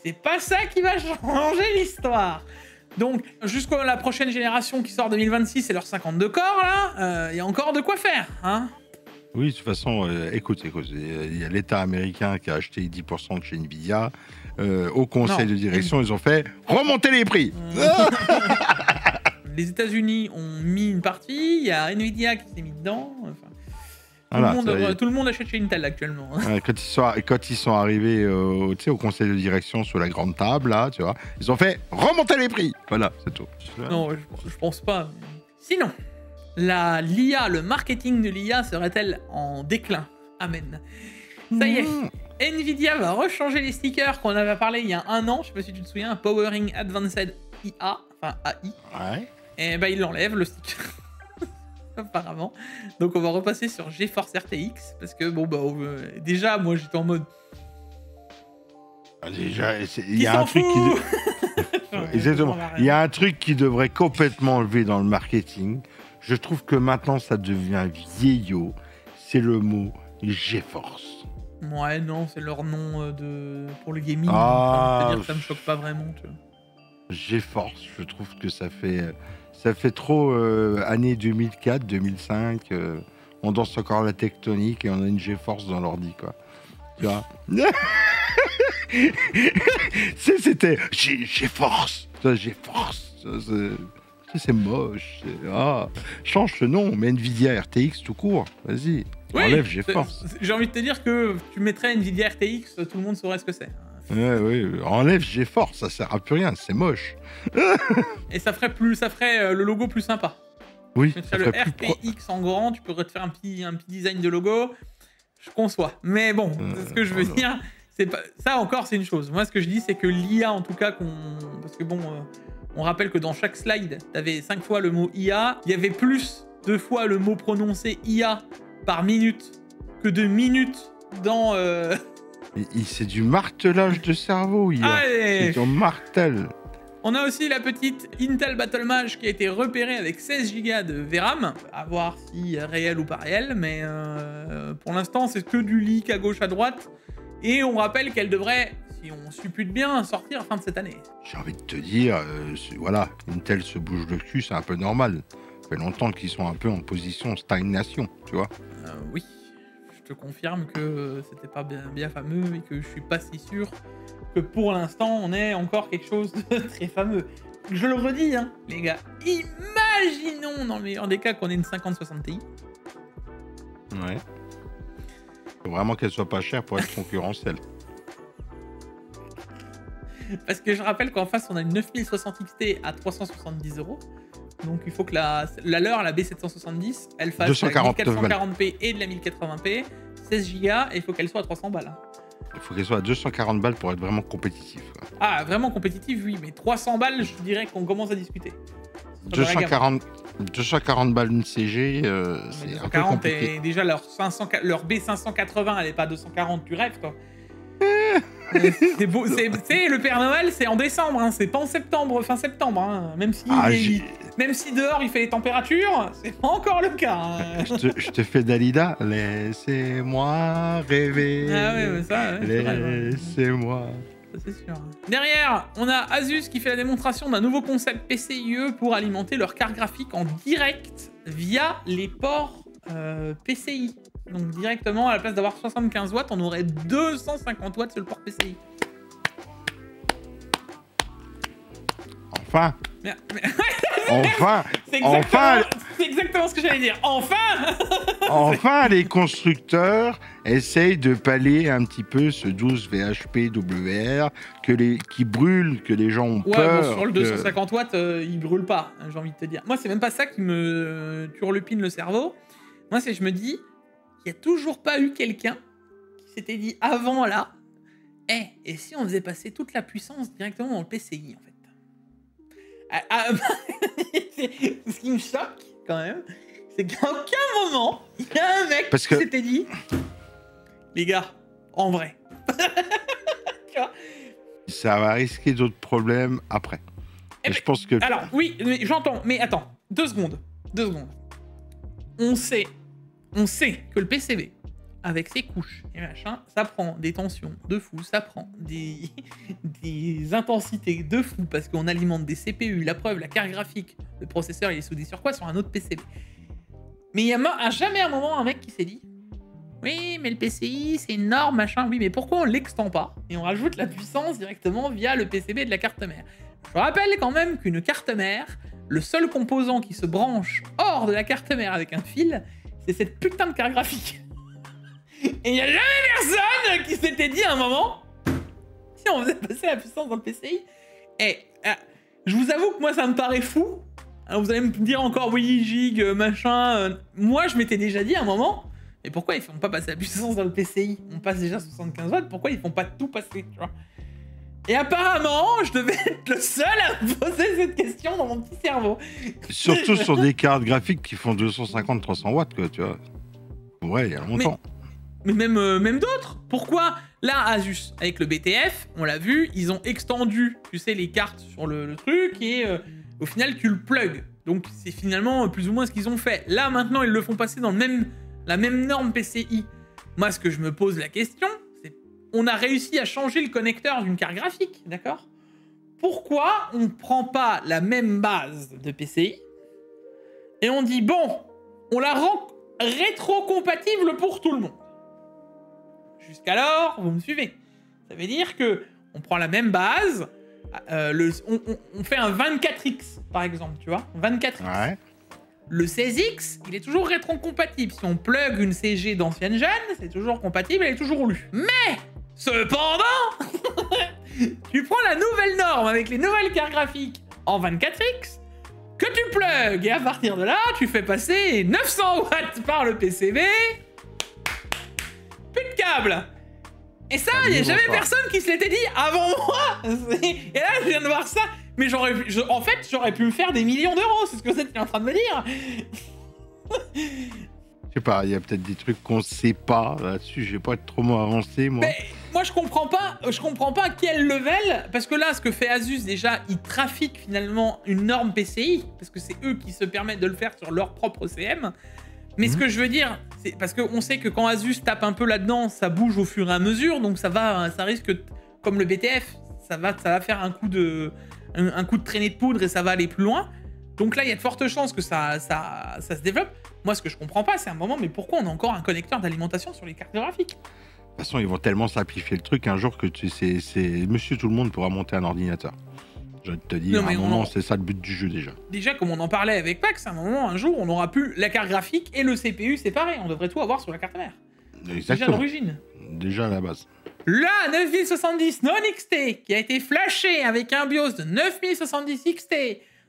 c'est pas ça qui va changer l'histoire. Donc, jusqu'à la prochaine génération qui sort 2026, c'est leur 52 corps, là, il y a encore de quoi faire, hein. Oui, de toute façon, écoute, il y a l'État américain qui a acheté 10% de chez Nvidia. Au conseil de direction, ils ont fait remonter les prix. Les États-Unis ont mis une partie, il y a Nvidia qui s'est mis dedans. Enfin, tout le monde achète chez Intel actuellement. Quand ils sont arrivés au conseil de direction sur la grande table, là, tu vois, ils ont fait remonter les prix. Voilà, c'est tout. Non, je pense pas. Sinon, l'IA, le marketing de l'IA serait-elle en déclin? Amen. Ça y est, Nvidia va rechanger les stickers qu'on avait parlé il y a un an, je sais pas si tu te souviens, Powering Advanced IA, enfin AI. Ouais. Et bah il l'enlève le sticker. Apparemment. Donc on va repasser sur GeForce RTX, parce que bon bah déjà moi j'étais en mode... Déjà, il y a un truc qui... Exactement. Il y a un truc qui devrait complètement enlever dans le marketing. Je trouve que maintenant, ça devient vieillot. C'est le mot GeForce. Ouais, non, c'est leur nom pour le gaming. C'est-à-dire que ça me choque pas vraiment, tu vois. GeForce, je trouve que ça fait trop années 2004, 2005. On danse encore la tectonique et on a une GeForce dans l'ordi, quoi. Tu vois. C'était GeForce. GeForce. C'est moche. Change ce nom, mais Nvidia RTX tout court. Vas-y, enlève GeForce. J'ai envie de te dire que tu mettrais Nvidia RTX, tout le monde saurait ce que c'est. Oui, enlève GeForce, ça sert à plus rien, c'est moche. Et ça ferait le logo plus sympa. Oui, tu mettrais le RTX en grand, tu pourrais te faire un petit design de logo. Je conçois. Mais bon, c'est ce que je veux dire. Ça encore, c'est une chose. Moi, ce que je dis, c'est que l'IA, en tout cas, parce que bon, on rappelle que dans chaque slide, tu avais 5 fois le mot IA. Il y avait plus de fois le mot prononcé IA par minute que de minutes dans... C'est du martelage de cerveau, IA. C'est du martel. On a aussi la petite Intel Battlemage qui a été repérée avec 16 Go de VRAM. À voir si réel ou pas réel, mais pour l'instant, c'est que du leak à gauche, à droite. Et on rappelle qu'elle devrait, si on suppute bien, sortir fin de cette année. J'ai envie de te dire, voilà, Intel se bouge le cul, c'est un peu normal. Ça fait longtemps qu'ils sont un peu en position stagnation, tu vois. Oui, je te confirme que c'était pas bien fameux et que je suis pas si sûr que pour l'instant, on ait encore quelque chose de très fameux. Je le redis, hein, les gars, imaginons dans le meilleur des cas qu'on ait une 5060 Ti. Ouais. Faut vraiment qu'elle soit pas chère pour être concurrentielle. Parce que je rappelle qu'en face, on a une 9060 XT à 370 €. Donc il faut que la B770, elle fasse 1440p et de la 1080p, 16 Go, et il faut qu'elle soit à 300 balles. Il faut qu'elle soit à 240 balles pour être vraiment compétitif. Quoi. Ah, vraiment compétitif, oui, mais 300 balles, je dirais qu'on commence à discuter. 240 balles une CG, c'est un peu compliqué. Et déjà, leur B580, elle est pas à 240, tu rêves, quoi. C'est beau, le Père Noël, c'est en décembre, hein, c'est pas en septembre, fin septembre. Hein. Même si dehors il fait les températures, c'est pas encore le cas. Hein. Je te fais Dalida, laissez-moi rêver. Ah ouais, mais ça, ouais, laissez-moi. ça c'est sûr. Derrière, on a Asus qui fait la démonstration d'un nouveau concept PCIe pour alimenter leur carte graphique en direct via les ports PCI. Donc directement, à la place d'avoir 75 watts, on aurait 250 watts sur le port PCI. Enfin. Mais... Enfin. C'est exactement ce que j'allais dire. Enfin. Enfin, les constructeurs essayent de pallier un petit peu ce 12 VHP WR qui brûle, que les gens ont peur. Bon, sur le 250 watts, il brûle pas, hein, j'ai envie de te dire. Moi, c'est même pas ça qui me turlupine le cerveau. Moi, je me dis, il n'y a toujours pas eu quelqu'un qui s'était dit avant là, et si on faisait passer toute la puissance directement dans le PCI, en fait. Ce qui me choque, quand même, c'est qu'à aucun moment, il y a un mec qui s'était dit, les gars, en vrai. Tu vois, ça va risquer d'autres problèmes après. Et je pense que... Alors, oui, j'entends, mais attends, 2 secondes. On sait que le PCB, avec ses couches et machin, ça prend des tensions de fou, ça prend des intensités de fou, parce qu'on alimente des CPU, la preuve, la carte graphique, le processeur, il est soudé sur quoi? Sur un autre PCB. Mais il y a jamais un moment un mec qui s'est dit, oui, mais le PCI, c'est énorme, machin, oui, mais pourquoi on l'extend pas et on rajoute la puissance directement via le PCB de la carte mère? Je rappelle quand même qu'une carte mère, le seul composant qui se branche hors de la carte mère avec un fil, c'est cette putain de carte graphique. Et il n'y a jamais personne qui s'était dit à un moment, si on faisait passer la puissance dans le PCI. Je vous avoue que moi, ça me paraît fou. Alors, vous allez me dire encore, oui, gig, machin. Moi, je m'étais déjà dit à un moment, mais pourquoi ils font pas passer la puissance dans le PCI? On passe déjà 75 watts, pourquoi ils font pas tout passer, tu vois? Et apparemment, je devais être le seul à me poser cette question dans mon petit cerveau. Surtout sur des cartes graphiques qui font 250-300 watts, quoi, tu vois. Ouais, il y a longtemps. Mais même d'autres. Pourquoi? Là, Asus, avec le BTF, on l'a vu, ils ont extendu, tu sais, les cartes sur le truc et au final, tu le plugs. Donc, c'est finalement plus ou moins ce qu'ils ont fait. Là, maintenant, ils le font passer dans la même norme PCI. Moi, ce que je me pose la question, c'est on a réussi à changer le connecteur d'une carte graphique, d'accord? Pourquoi on ne prend pas la même base de PCI et on dit, bon, on la rend rétro-compatible pour tout le monde? Jusqu'alors, vous me suivez. Ça veut dire que on prend la même base, on fait un 24X, par exemple, tu vois, 24X. Ouais. Le 16X, il est toujours rétro-compatible. Si on plug une CG d'ancienne gêne, c'est toujours compatible, elle est toujours lue. Mais, cependant, tu prends la nouvelle norme avec les nouvelles cartes graphiques en 24X, que tu plugs, et à partir de là, tu fais passer 900 watts par le PCB... Plus de câble. Et ça, il n'y a jamais personne qui se l'était dit avant moi. Et là, je viens de voir ça. Mais en fait, j'aurais pu me faire des millions d'euros. C'est ce que vous êtes en train de me dire. Je sais pas, il y a peut-être des trucs qu'on sait pas là-dessus. Je vais pas être trop avancé, moi. Mais moi, je comprends pas à quel level. Parce que là, ce que fait Asus, déjà, ils trafiquent finalement une norme PCI. Parce que c'est eux qui se permettent de le faire sur leur propre CM. Mais ce que je veux dire, c'est parce qu'on sait que quand Asus tape un peu là-dedans, ça bouge au fur et à mesure, donc ça risque, comme le BTF, ça va faire un coup de traînée de poudre et ça va aller plus loin. Donc là, il y a de fortes chances que ça se développe. Moi, ce que je comprends pas, c'est un moment, mais pourquoi on a encore un connecteur d'alimentation sur les cartes graphiques? De toute façon, ils vont tellement simplifier le truc un jour que c'est Monsieur Tout le Monde pourra monter un ordinateur. Je vais te dire, à un moment, c'est ça le but du jeu déjà. Déjà, comme on en parlait avec Pax, à un moment, un jour, on n'aura plus la carte graphique et le CPU séparés. On devrait tout avoir sur la carte mère. Exactement. Déjà à l'origine. Déjà à la base. La 9070 non XT, qui a été flashée avec un BIOS de 9070 XT,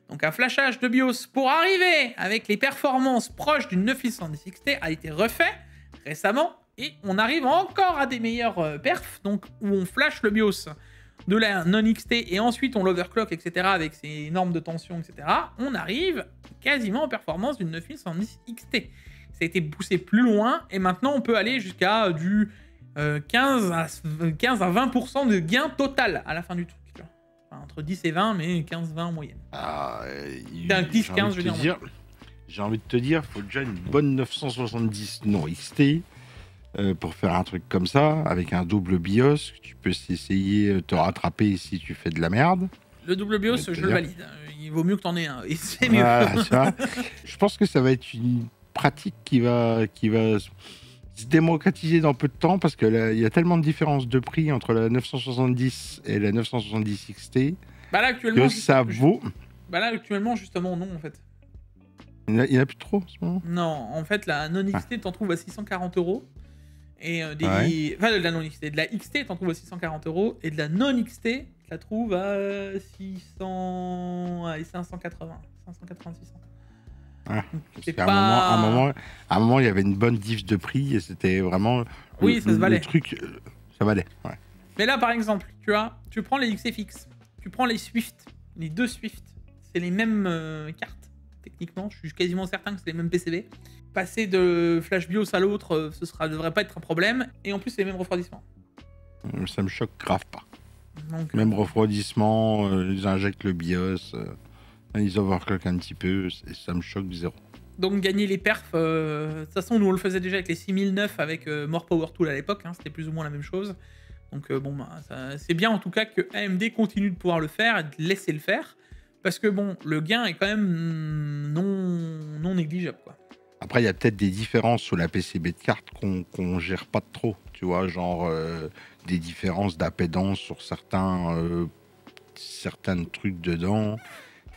donc un flashage de BIOS pour arriver avec les performances proches d'une 9070 XT, a été refait récemment. Et on arrive encore à des meilleurs perfs, donc où on flash le BIOS de la non-XT et ensuite on l'overclock, etc. avec ses normes de tension, etc. On arrive quasiment aux performances d'une 9070 XT. Ça a été poussé plus loin et maintenant on peut aller jusqu'à du 15 à 20% de gain total à la fin du truc. Enfin, entre 10 et 20, mais 15-20 en moyenne. 10-15, je veux dire. J'ai envie de te dire, il faut déjà une bonne 970 non XT pour faire un truc comme ça, avec un double BIOS, tu peux essayer de te rattraper si tu fais de la merde. Le double BIOS, je le valide. Il vaut mieux que t'en aies un. Et c'est mieux. Tu vois, je pense que ça va être une pratique qui va se démocratiser dans peu de temps parce qu'il y a tellement de différences de prix entre la 970 et la 970 XT Bah là, actuellement, que ça vaut. Bah là, actuellement, justement, non, en fait. Il n'y en a plus trop en ce moment. Non, en fait, la non-XT, t'en trouves à 640 €. Et enfin, de la non-XT. De la XT, t'en trouves à 640 €. Et de la non-XT, tu la trouves à 600... Allez, 580. 580, 600. Ouais, parce qu'à un moment, il y avait une bonne diff de prix et c'était vraiment ça se valait. Le truc, ça valait. Ouais. Mais là, par exemple, tu prends les XFX, tu prends les Swift, les deux Swift, c'est les mêmes cartes, techniquement, je suis quasiment certain que c'est les mêmes PCB. Passer de Flash BIOS à l'autre, devrait pas être un problème, et en plus, c'est les mêmes refroidissements. Ça me choque grave pas. Donc, même refroidissement, ils injectent le BIOS, ils overclock un petit peu, et ça me choque zéro. Donc gagner les perfs, de toute façon, nous on le faisait déjà avec les 6009 avec More Power Tool à l'époque, hein, c'était plus ou moins la même chose. Donc c'est bien en tout cas que AMD continue de pouvoir le faire et de laisser le faire, parce que bon, le gain est quand même non négligeable, quoi. Après, il y a peut-être des différences sur la PCB de carte qu'on gère pas trop, tu vois, genre des différences d'appédance sur certains trucs dedans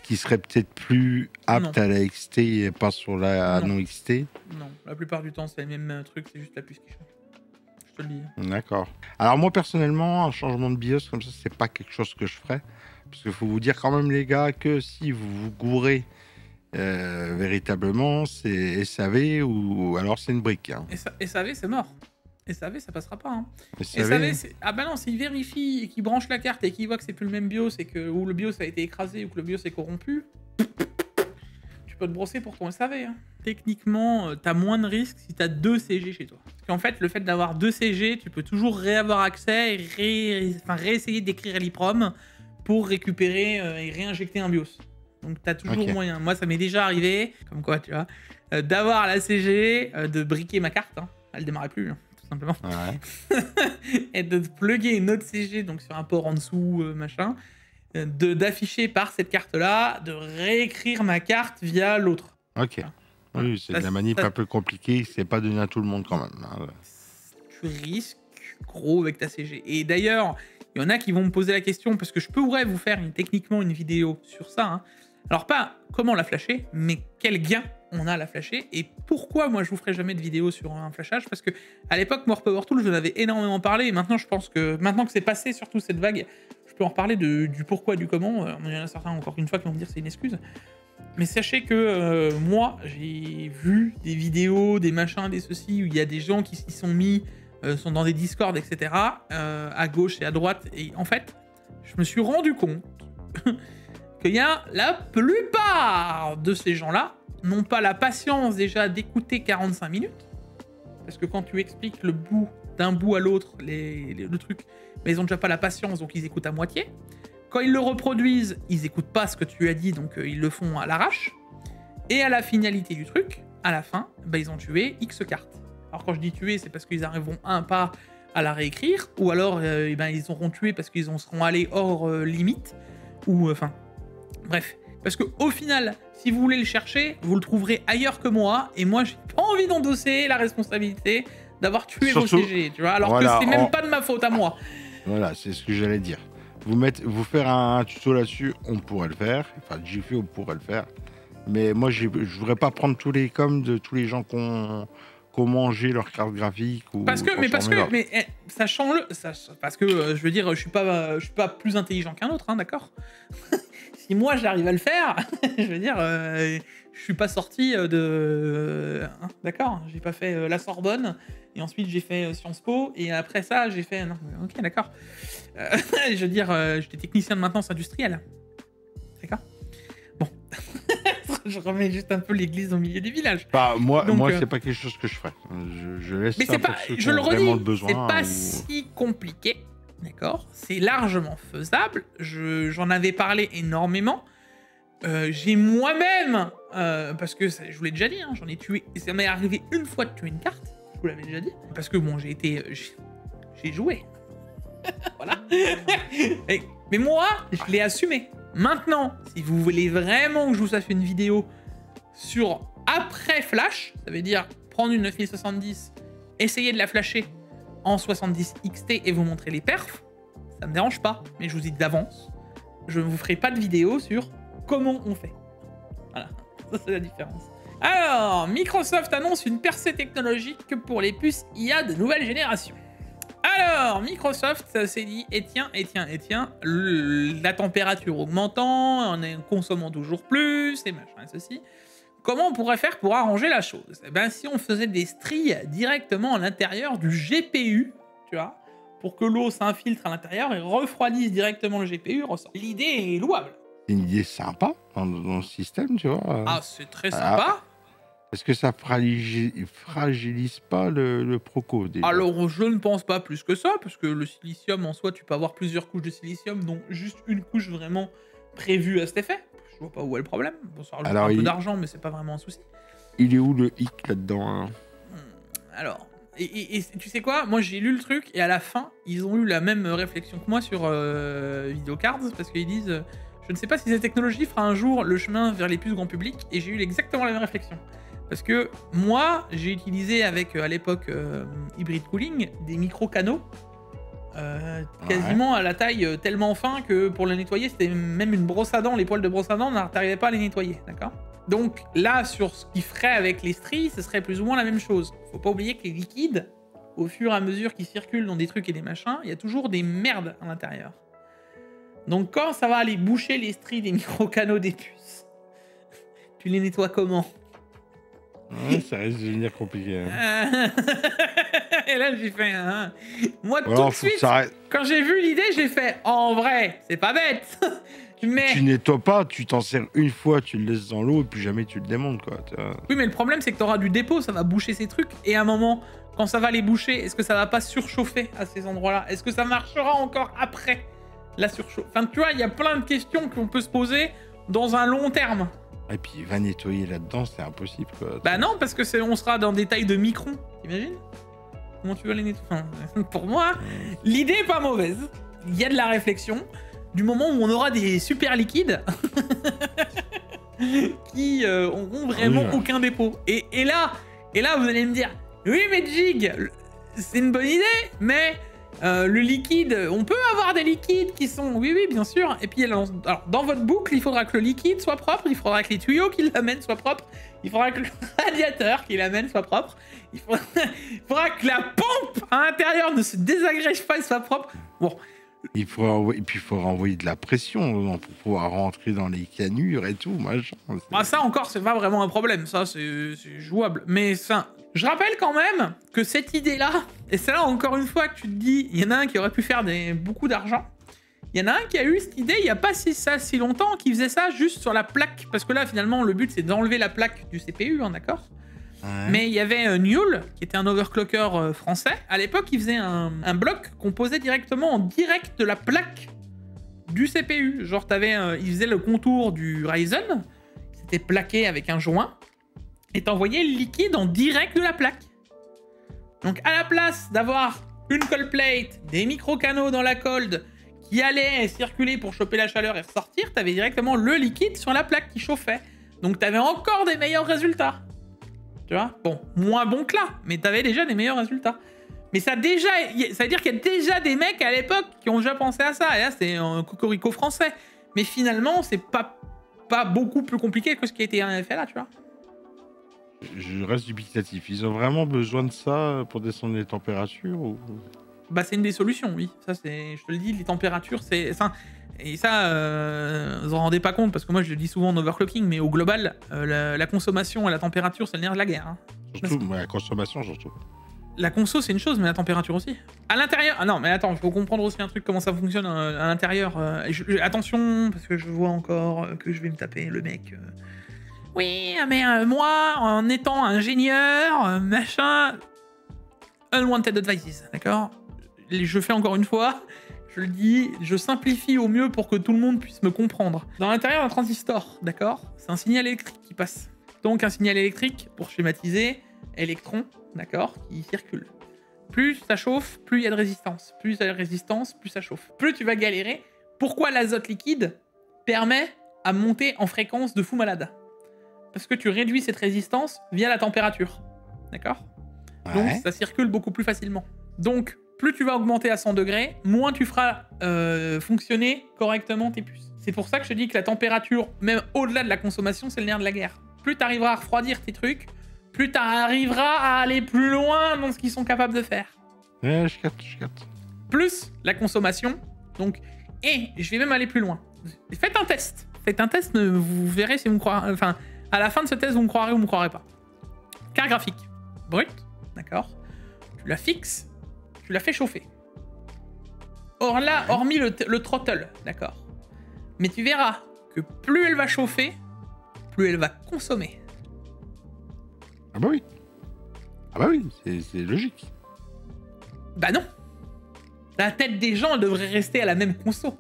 qui seraient peut-être plus aptes à la XT et pas sur la non XT. Non, la plupart du temps, c'est les mêmes trucs, c'est juste la puce qui change. Je te le dis. D'accord. Alors moi, personnellement, un changement de BIOS comme ça, c'est pas quelque chose que je ferais. Parce qu'il faut vous dire quand même, les gars, que si vous vous gourrez véritablement, c'est SAV ou alors c'est une brique. Hein. SAV, c'est mort. SAV, ça passera pas. Hein. SAV, ah bah non, s'il vérifie et qu'il branche la carte et qu'il voit que c'est plus le même BIOS et que ou le BIOS a été écrasé ou que le BIOS est corrompu, tu peux te brosser pour ton SAV. Hein. Techniquement, t'as moins de risques si t'as 2 CG chez toi. Parce qu'en fait, le fait d'avoir 2 CG, tu peux toujours réavoir accès et réessayer d'écrire l'EEPROM pour récupérer et réinjecter un BIOS. Donc t'as toujours moyen. Moi, ça m'est déjà arrivé, comme quoi, tu vois, d'avoir la CG, de briquer ma carte. Hein. Elle démarrait plus. Hein. Simplement. Ouais. Et de plugger une autre CG donc sur un port en dessous, machin, d'afficher par cette carte-là, de réécrire ma carte via l'autre. Ok. Voilà. Oui, c'est de la manip un peu compliquée, c'est pas donné à tout le monde quand même. Hein. Tu risques gros avec ta CG. Et d'ailleurs, il y en a qui vont me poser la question, parce que je pourrais vous faire techniquement une vidéo sur ça. Hein. Alors pas comment la flasher, mais quel gain on a à la flasher et pourquoi moi je vous ferai jamais de vidéo sur un flashage, parce que à l'époque More Power Tool je en avais énormément parlé et maintenant je pense que maintenant que c'est passé surtout cette vague, je peux en reparler du pourquoi, du comment. Il y en a certains encore une fois qui vont me dire c'est une excuse, mais sachez que moi j'ai vu des vidéos, des machins, des ceci où il y a des gens qui s'y sont mis, sont dans des Discord etc, à gauche et à droite, et en fait je me suis rendu compte qu'il y a la plupart de ces gens-là n'ont pas la patience déjà d'écouter 45 minutes, parce que quand tu expliques d'un bout à l'autre le truc, mais ils ont déjà pas la patience, donc ils écoutent à moitié. Quand ils le reproduisent, ils écoutent pas ce que tu as dit, donc ils le font à l'arrache. Et à la finalité du truc, à la fin, ils ont tué X cartes. Alors quand je dis tuer, c'est parce qu'ils arriveront pas à la réécrire, ou alors ils auront tué parce qu'ils seront allés hors limite, ou enfin... Bref, parce que au final, si vous voulez le chercher, vous le trouverez ailleurs que moi, et moi j'ai pas envie d'endosser la responsabilité d'avoir tué vos CG, tu vois, alors que c'est même pas de ma faute à moi. Voilà, c'est ce que j'allais dire. Vous faire un tuto là-dessus, on pourrait le faire, enfin GFU on pourrait le faire, mais moi je voudrais pas prendre tous les coms de tous les gens qui ont mangé leur carte graphique ou mais sachant-le, parce que je veux dire, je suis pas plus intelligent qu'un autre, hein, d'accord. Si moi j'arrive à le faire, je veux dire, je suis pas sorti de... Hein, d'accord, j'ai pas fait la Sorbonne, et ensuite j'ai fait Sciences Po, et après ça j'ai fait... Non, ok, d'accord. Je veux dire, j'étais technicien de maintenance industrielle. D'accord. Bon. Je remets juste un peu l'église au milieu du village. Bah, moi, c'est pas quelque chose que je ferais. Je laisse mais ça pour ceux qui ont vraiment le besoin. C'est pas si compliqué. D'accord, c'est largement faisable. J'en avais parlé énormément. J'ai moi-même, parce que je vous l'ai déjà dit, hein, j'en ai tué. Ça m'est arrivé une fois de tuer une carte. vous l'avez déjà dit. Parce que bon, j'ai joué. Voilà. Mais moi, je l'ai assumé. Maintenant, si vous voulez vraiment que je vous fasse une vidéo sur après flash, ça veut dire prendre une 9070, essayer de la flasher en 70 XT et vous montrer les perfs, ça me dérange pas. Mais je vous dis d'avance, je ne vous ferai pas de vidéo sur comment on fait. Voilà, ça c'est la différence. Alors, Microsoft annonce une percée technologique pour les puces IA de nouvelle génération. Alors, Microsoft s'est dit, et tiens, la température augmentant, en consommant toujours plus, et machin, et ceci. Comment on pourrait faire pour arranger la chose? Eh ben, si on faisait des stries directement à l'intérieur du GPU, tu vois, pour que l'eau s'infiltre à l'intérieur et refroidisse directement le GPU, ressort. L'idée est louable. C'est une idée sympa dans le système, tu vois. Ah, c'est très sympa. Est-ce que ça fragilise pas le Proco déjà? Alors, je ne pense pas plus que ça, parce que le silicium, en soi, tu peux avoir plusieurs couches de silicium, dont juste une couche vraiment prévue à cet effet. Je vois pas où est le problème. Bon, ça rajoute un peu d'argent, mais c'est pas vraiment un souci. Il est où le hic là-dedans, hein? Alors, et tu sais quoi? Moi, j'ai lu le truc, et à la fin, ils ont eu la même réflexion que moi sur Videocards, parce qu'ils disent... je ne sais pas si cette technologie fera un jour le chemin vers les puces grand public, et j'ai eu exactement la même réflexion. Parce que moi, j'ai utilisé avec, à l'époque, Hybrid Cooling, des micro-canaux, quasiment à la taille tellement fin que pour le nettoyer, c'était même une brosse à dents, les poils de brosse à dents, on n'arrivait pas à les nettoyer, d'accord? Donc là, sur ce qu'il ferait avec les stries, ce serait plus ou moins la même chose. Faut pas oublier que les liquides, au fur et à mesure qu'ils circulent dans des trucs et des machins, il y a toujours des merdes à l'intérieur. Donc quand ça va aller boucher les stries des micro-canaux des puces, tu les nettoies comment? Ouais, ça risque de devenir compliqué. Hein. Et là, j'ai fait... Moi, tout de suite, quand j'ai vu l'idée, j'ai fait... En vrai, c'est pas bête. Mais... Tu nettoies pas, tu t'en sers une fois, tu le laisses dans l'eau, et puis jamais tu le démontes, quoi. Oui, mais le problème, c'est que tu auras du dépôt, ça va boucher ces trucs. Et à un moment, quand ça va les boucher, est-ce que ça va pas surchauffer à ces endroits-là? Est-ce que ça marchera encore après la surchauffe? Enfin, tu vois, il y a plein de questions qu'on peut se poser dans un long terme. Et puis, il va nettoyer là-dedans, c'est impossible, quoi. Bah non, parce que on sera dans des tailles de microns, t'imagines? Comment tu vas les nettoyer? Enfin, pour moi, l'idée est pas mauvaise. Il y a de la réflexion. Du moment où on aura des super liquides qui auront vraiment aucun dépôt. Et là, vous allez me dire, oui, mais Jig, c'est une bonne idée, mais... le liquide, on peut avoir des liquides qui sont... Oui, bien sûr. Et puis, alors, dans votre boucle, il faudra que le liquide soit propre, il faudra que les tuyaux qui l'amènent soient propres, il faudra que le radiateur qui l'amène soit propre, il faudra que la pompe à l'intérieur ne se désagrège pas et soit propre. Bon. Et puis, il faudra envoyer de la pression pour pouvoir rentrer dans les canures et tout, machin. Ah, ça encore, c'est pas vraiment un problème. Ça, c'est jouable. Mais ça... Je rappelle quand même que cette idée-là, et c'est là encore une fois que tu te dis, il y en a un qui aurait pu faire beaucoup d'argent, il y en a un qui a eu cette idée il n'y a pas si longtemps, qui faisait ça juste sur la plaque, parce que là finalement le but c'est d'enlever la plaque du CPU, hein, d'accord? Ouais. Mais il y avait Newell, qui était un overclocker français, à l'époque il faisait un bloc qu'on posait directement en direct de la plaque du CPU, genre il faisait le contour du Ryzen, c'était plaqué avec un joint, et t'envoyais le liquide en direct de la plaque. Donc à la place d'avoir une cold plate, des micro-canaux dans la cold qui allaient circuler pour choper la chaleur et ressortir, t'avais directement le liquide sur la plaque qui chauffait. Donc t'avais encore des meilleurs résultats. Tu vois? Bon, moins bon que là, mais t'avais déjà des meilleurs résultats. Mais ça veut dire qu'il y a déjà des mecs à l'époque qui ont déjà pensé à ça. Et là, c'est un cocorico français. Mais finalement, c'est pas beaucoup plus compliqué que ce qui a été fait là, tu vois? Je reste dubitatif. Ils ont vraiment besoin de ça pour descendre les températures ou... Bah, c'est une des solutions, oui. Ça, c'est, je te le dis, les températures, c'est ça. Et ça, vous en rendez pas compte parce que moi, je le dis souvent en overclocking, mais au global, la consommation et la température, c'est le nerf de la guerre. Hein. Surtout, la consommation, surtout. La conso, c'est une chose, mais la température aussi. À l'intérieur... Ah non, mais attends, il faut comprendre aussi un truc, comment ça fonctionne à l'intérieur. Attention, parce que je vois encore que je vais me taper le mec... Oui, mais moi, en étant ingénieur, machin... Unwanted advices, d'accord? Je fais encore une fois, je le dis, je simplifie au mieux pour que tout le monde puisse me comprendre. Dans l'intérieur d'un transistor, d'accord? C'est un signal électrique qui passe. Donc un signal électrique, pour schématiser, électron, d'accord, qui circule. Plus ça chauffe, plus il y a de résistance. Plus il y a de résistance, plus ça chauffe. Plus tu vas galérer. Pourquoi l'azote liquide permet à monter en fréquence de fou malade? Parce que tu réduis cette résistance via la température. D'accord? Donc ça circule beaucoup plus facilement. Donc, plus tu vas augmenter à 100 degrés, moins tu feras fonctionner correctement tes puces. C'est pour ça que je te dis que la température, même au-delà de la consommation, c'est le nerf de la guerre. Plus tu arriveras à refroidir tes trucs, plus tu arriveras à aller plus loin dans ce qu'ils sont capables de faire. Ouais, je capte. Plus la consommation. Donc, et je vais même aller plus loin. Faites un test. Vous verrez si vous me croirez. Enfin, à la fin de ce test, vous me croirez ou vous me croirez pas. Carte graphique brute, d'accord. Tu la fixes, tu la fais chauffer. Or là, hormis le throttle, d'accord. Mais tu verras que plus elle va chauffer, plus elle va consommer. Ah bah oui, c'est logique. Bah non. La tête des gens, elle devrait rester à la même conso.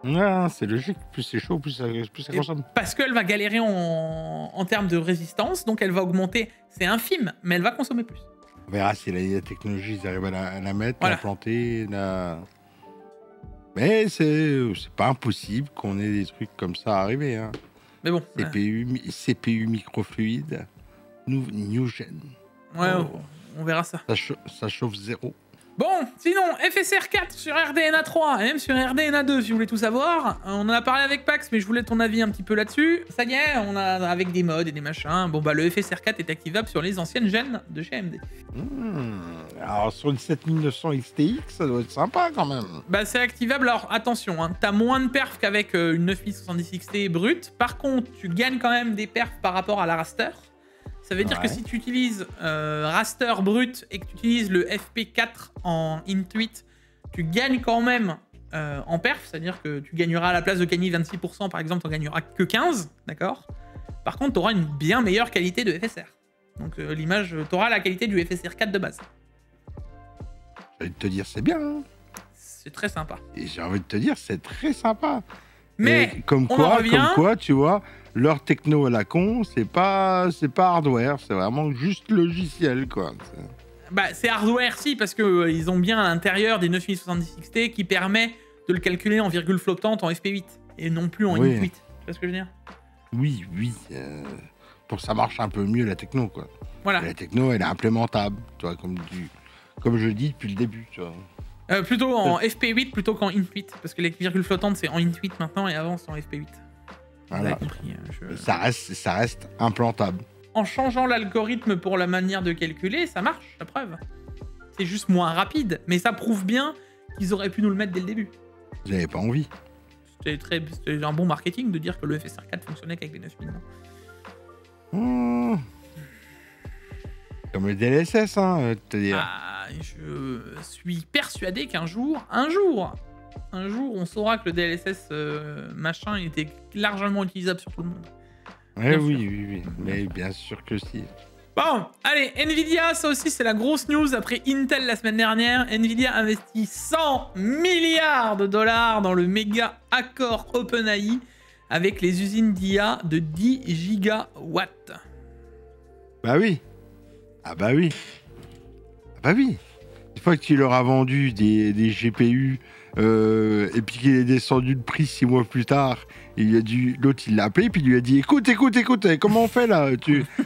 Non, c'est logique. Plus c'est chaud, plus ça consomme. Parce qu'elle va galérer en termes de résistance, donc elle va augmenter. C'est infime, mais elle va consommer plus. On verra si la technologie, ils arrivent à la mettre, à la planter. Mais c'est pas impossible qu'on ait des trucs comme ça arriver. Hein. Mais bon. CPU microfluide, new gen. Ouais, on verra ça. Ça chauffe zéro. Bon, sinon, FSR 4 sur RDNA 3 et même sur RDNA 2, si vous voulez tout savoir. On en a parlé avec Pax, mais je voulais ton avis un petit peu là-dessus. Ça y est, on a avec des mods et des machins. Bon, bah, le FSR 4 est activable sur les anciennes gènes de chez AMD. Alors, sur une 7900 XTX, ça doit être sympa quand même. Bah, c'est activable. Alors, attention, hein, t'as moins de perfs qu'avec une 9070 XT brute. Par contre, tu gagnes quand même des perfs par rapport à la raster. Ça veut dire que si tu utilises raster brut et que tu utilises le FP4 en Intuit, tu gagnes quand même en perf, c'est-à-dire que tu gagneras à la place de gagner 26%, par exemple, tu n'en gagneras que 15%, d'accord? Par contre, tu auras une bien meilleure qualité de FSR. Donc l'image, tu auras la qualité du FSR 4 de base. J'ai envie de te dire, c'est bien. Hein. C'est très sympa. Et j'ai envie de te dire, c'est très sympa. Mais comme quoi, tu vois, leur techno à la con, c'est pas hardware, c'est vraiment juste logiciel, quoi. Bah, c'est hardware, si, parce que ils ont bien à l'intérieur des 9070 XT qui permet de le calculer en virgule flottante en FP8 et non plus en Intuit. Tu vois ce que je veux dire? Oui. Pour que ça marche un peu mieux la techno, quoi. Voilà. Et la techno, elle est implémentable, tu vois, comme je dis depuis le début, tu vois. Plutôt en FP8 plutôt qu'en Intuit, parce que les virgules flottantes c'est en Intuit maintenant et avant c'est en FP8. Voilà. Vous avez compris, ça reste implantable. En changeant l'algorithme pour la manière de calculer, ça marche, la preuve. C'est juste moins rapide, mais ça prouve bien qu'ils auraient pu nous le mettre dès le début. Vous n'avez pas envie. C'était un bon marketing de dire que le FSR 4 fonctionnait qu'avec les 9000. Comme le DLSS, hein, te dire. Je suis persuadé qu'un jour, on saura que le DLSS machin était largement utilisable sur tout le monde. Oui, mais bien sûr que si. Bon, allez, Nvidia, ça aussi c'est la grosse news après Intel la semaine dernière. Nvidia investit 100 milliards de dollars dans le méga accord OpenAI avec les usines d'IA de 10 gigawatts. Bah oui. Une fois que tu leur as vendu des GPU et puis qu'il est descendu de prix 6 mois plus tard, l'autre il l'a appelé puis il lui a dit écoute, comment on fait là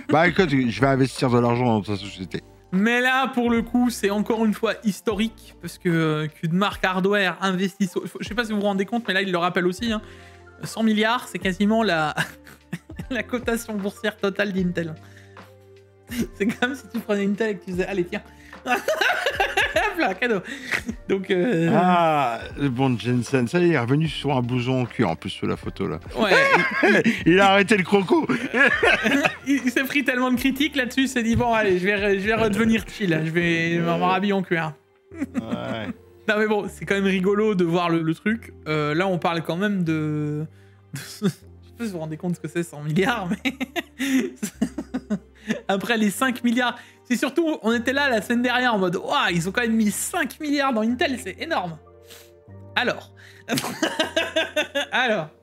Bah écoute, je vais investir de l'argent dans ta société. Mais là, pour le coup, c'est encore une fois historique parce que qu'une marque hardware investisse. Je sais pas si vous vous rendez compte, mais là il le rappelle aussi. Hein, 100 milliards, c'est quasiment la cotation boursière totale d'Intel. C'est comme si tu prenais Intel et que tu disais allez tiens. Hop là, cadeau. Donc bon, Jensen, ça y est, il est revenu sur un blouson en cuir en plus sur la photo là. Ouais. Il a arrêté le croco. il s'est pris tellement de critiques là-dessus, il s'est dit bon allez, je vais redevenir chill, je vais me rhabiller en cuir. Ouais. Non mais bon, c'est quand même rigolo de voir le truc. Là on parle quand même de... Je sais pas si vous vous rendez compte ce que c'est 100 milliards, mais... Après les 5 milliards... C'est surtout, on était là la semaine dernière en mode « Waouh, ils ont quand même mis 5 milliards dans Intel, c'est énorme !» Alors,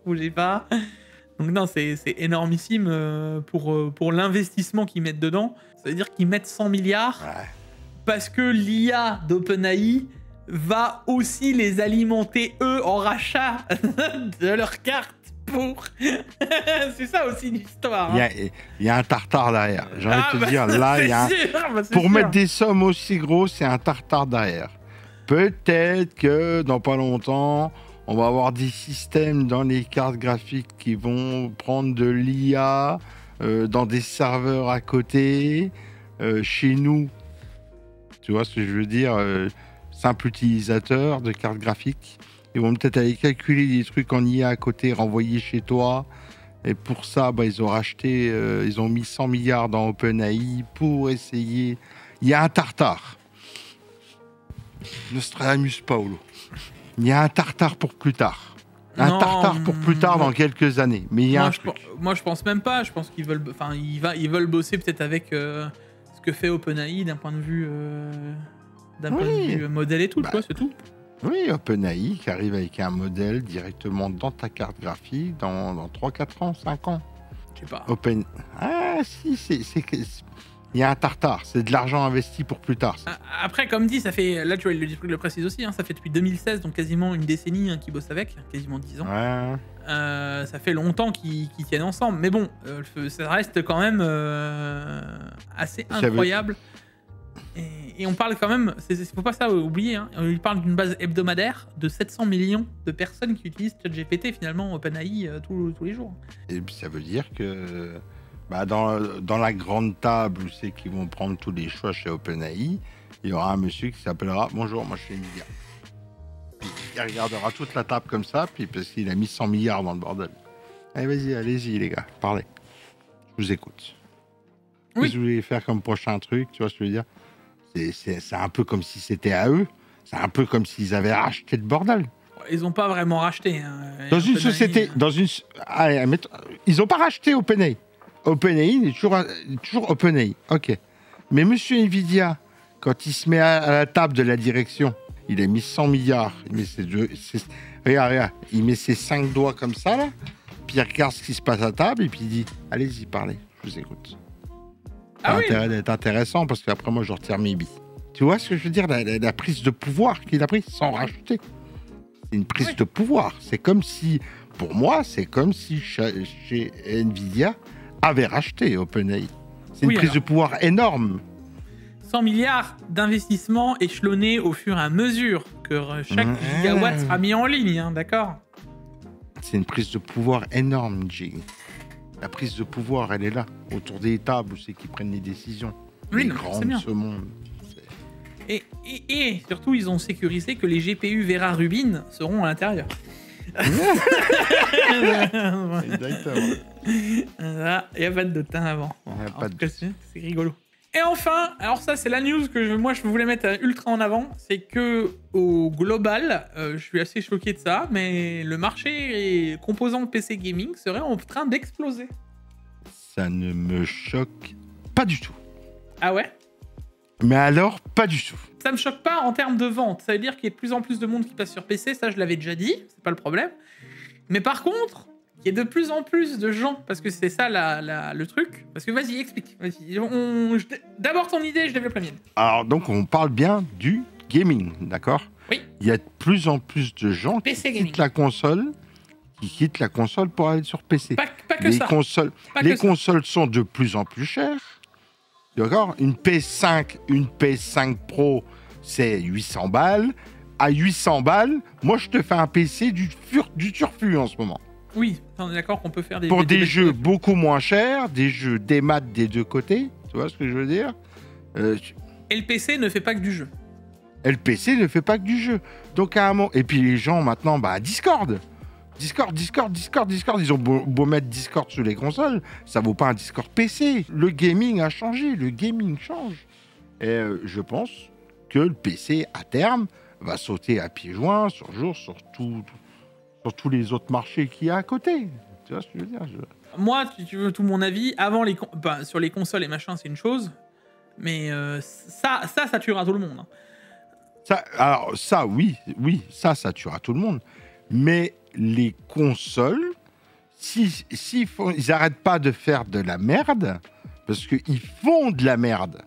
bougez pas. Donc non, c'est énormissime pour l'investissement qu'ils mettent dedans. Ça veut dire qu'ils mettent 100 milliards parce que l'IA d'OpenAI va aussi les alimenter, eux, en rachat de leurs cartes pour... c'est ça aussi l'histoire. Il y a un tartare derrière. J'ai envie de te dire, là, il y a pour mettre des sommes aussi grosses, c'est un tartare derrière. Peut-être que dans pas longtemps, on va avoir des systèmes dans les cartes graphiques qui vont prendre de l'IA dans des serveurs à côté, chez nous. Tu vois ce que je veux dire, simple utilisateur de cartes graphiques. Ils vont peut-être aller calculer des trucs en IA à côté, renvoyer chez toi. Et pour ça, ils ont racheté, ils ont mis 100 milliards dans OpenAI pour essayer. Il y a un tartare. Nostradamus Paolo. Il y a un tartare pour plus tard. Tartare pour plus tard dans quelques années. Mais il y a moi, je pense même pas. Je pense qu'ils veulent, ils veulent bosser peut-être avec ce que fait OpenAI d'un point de vue, modèle et tout. Tu vois, c'est tout. Oui, OpenAI qui arrive avec un modèle directement dans ta carte graphique dans 3, 4 ans, 5 ans. Je sais pas. Ah si, il y a un tartare, c'est de l'argent investi pour plus tard. Après, comme dit, ça fait, là tu vois, il le précise aussi, ça fait depuis 2016, donc quasiment une décennie qu'ils bossent avec, quasiment 10 ans. Ouais. Ça fait longtemps qu'ils tiennent ensemble, mais bon, ça reste quand même assez incroyable. Et on parle quand même, faut pas ça oublier, il parle d'une base hebdomadaire de 700 millions de personnes qui utilisent ChatGPT, finalement, OpenAI, tous les jours. Et puis ça veut dire que dans la grande table où c'est qu'ils vont prendre tous les choix chez OpenAI, il y aura un monsieur qui s'appellera « Bonjour, moi je suis Nvidia ». Puis il regardera toute la table comme ça, puis parce qu'il a mis 100 milliards dans le bordel. Allez, allez-y les gars, parlez. Je vous écoute. Oui. Qu'est-ce que vous voulez faire comme prochain truc, tu vois ce que je veux dire? C'est un peu comme si c'était à eux. C'est un peu comme s'ils avaient racheté le bordel. Ils n'ont pas vraiment racheté. Dans une société... ils n'ont pas racheté OpenAI. OpenAI est toujours OpenAI. Ok. Mais monsieur Nvidia, quand il se met à la table de la direction, il a mis 100 milliards. Il met regarde. Il met ses 5 doigts comme ça, là. Puis il regarde ce qui se passe à table et puis il dit « Allez-y, parlez. Je vous écoute. » Ça a intérêt d'être intéressant parce qu'après moi je retire mes billes. Tu vois ce que je veux dire, la prise de pouvoir qu'il a prise sans racheter. C'est une prise de pouvoir. C'est comme si, pour moi, c'est comme si chez Nvidia avait racheté OpenAI. C'est une prise de pouvoir énorme. 100 milliards d'investissements échelonnés au fur et à mesure que chaque gigawatt sera mis en ligne, d'accord? C'est une prise de pouvoir énorme, Jig. La prise de pouvoir, elle est là, autour des tables où c'est qu'ils prennent les décisions. Oui, les grands de ce monde. Et surtout, ils ont sécurisé que les GPU Vera Rubin seront à l'intérieur. Exactement. Il n'y a pas de doute avant. C'est rigolo. Et enfin, alors ça c'est la news que moi je voulais mettre ultra en avant, c'est que au global, je suis assez choqué de ça, mais le marché composant PC gaming serait en train d'exploser. Ça ne me choque pas du tout. Ah ouais? Mais alors, pas du tout. Ça me choque pas en termes de vente. Ça veut dire qu'il y a de plus en plus de monde qui passe sur PC, ça je l'avais déjà dit, c'est pas le problème. Mais par contre, il y a de plus en plus de gens, parce que c'est ça le truc. Parce que vas-y, explique. D'abord ton idée, je développe la mienne. Alors donc on parle bien du gaming, d'accord? Oui. Il y a de plus en plus de gens qui quittent la console pour aller sur PC. Pas que ça. Les consoles sont de plus en plus chères. D'accord? Une PS5 Pro, c'est 800 balles. À 800 balles, moi je te fais un PC du turfu en ce moment. Oui, on est d'accord qu'on peut faire pour des jeux beaucoup moins chers, des jeux des maths des deux côtés, tu vois ce que je veux dire? Et le PC ne fait pas que du jeu. Donc à un moment... Et puis les gens maintenant, Discord, ils ont beau mettre Discord sur les consoles, ça vaut pas un Discord PC. Le gaming a changé, le gaming change. Et je pense que le PC, à terme, va sauter à pieds joints sur tous les autres marchés qu'il y a à côté. Tu vois ce que je veux dire? Moi, si tu veux tout mon avis, avant sur les consoles et machin, c'est une chose, mais ça tuera tout le monde. Oui, ça tuera tout le monde. Mais les consoles, ils n'arrêtent pas de faire de la merde, parce qu'ils font de la merde.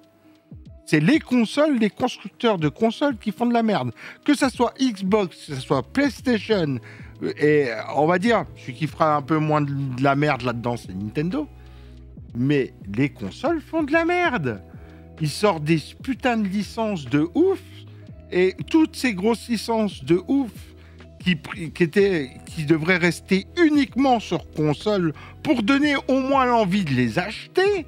C'est les consoles, les constructeurs de consoles qui font de la merde. Que ça soit Xbox, que ça soit PlayStation, et on va dire, celui qui fera un peu moins de la merde là-dedans, c'est Nintendo. Mais les consoles font de la merde. Ils sortent des putains de licences de ouf, et toutes ces grosses licences de ouf qui devraient rester uniquement sur console pour donner au moins l'envie de les acheter,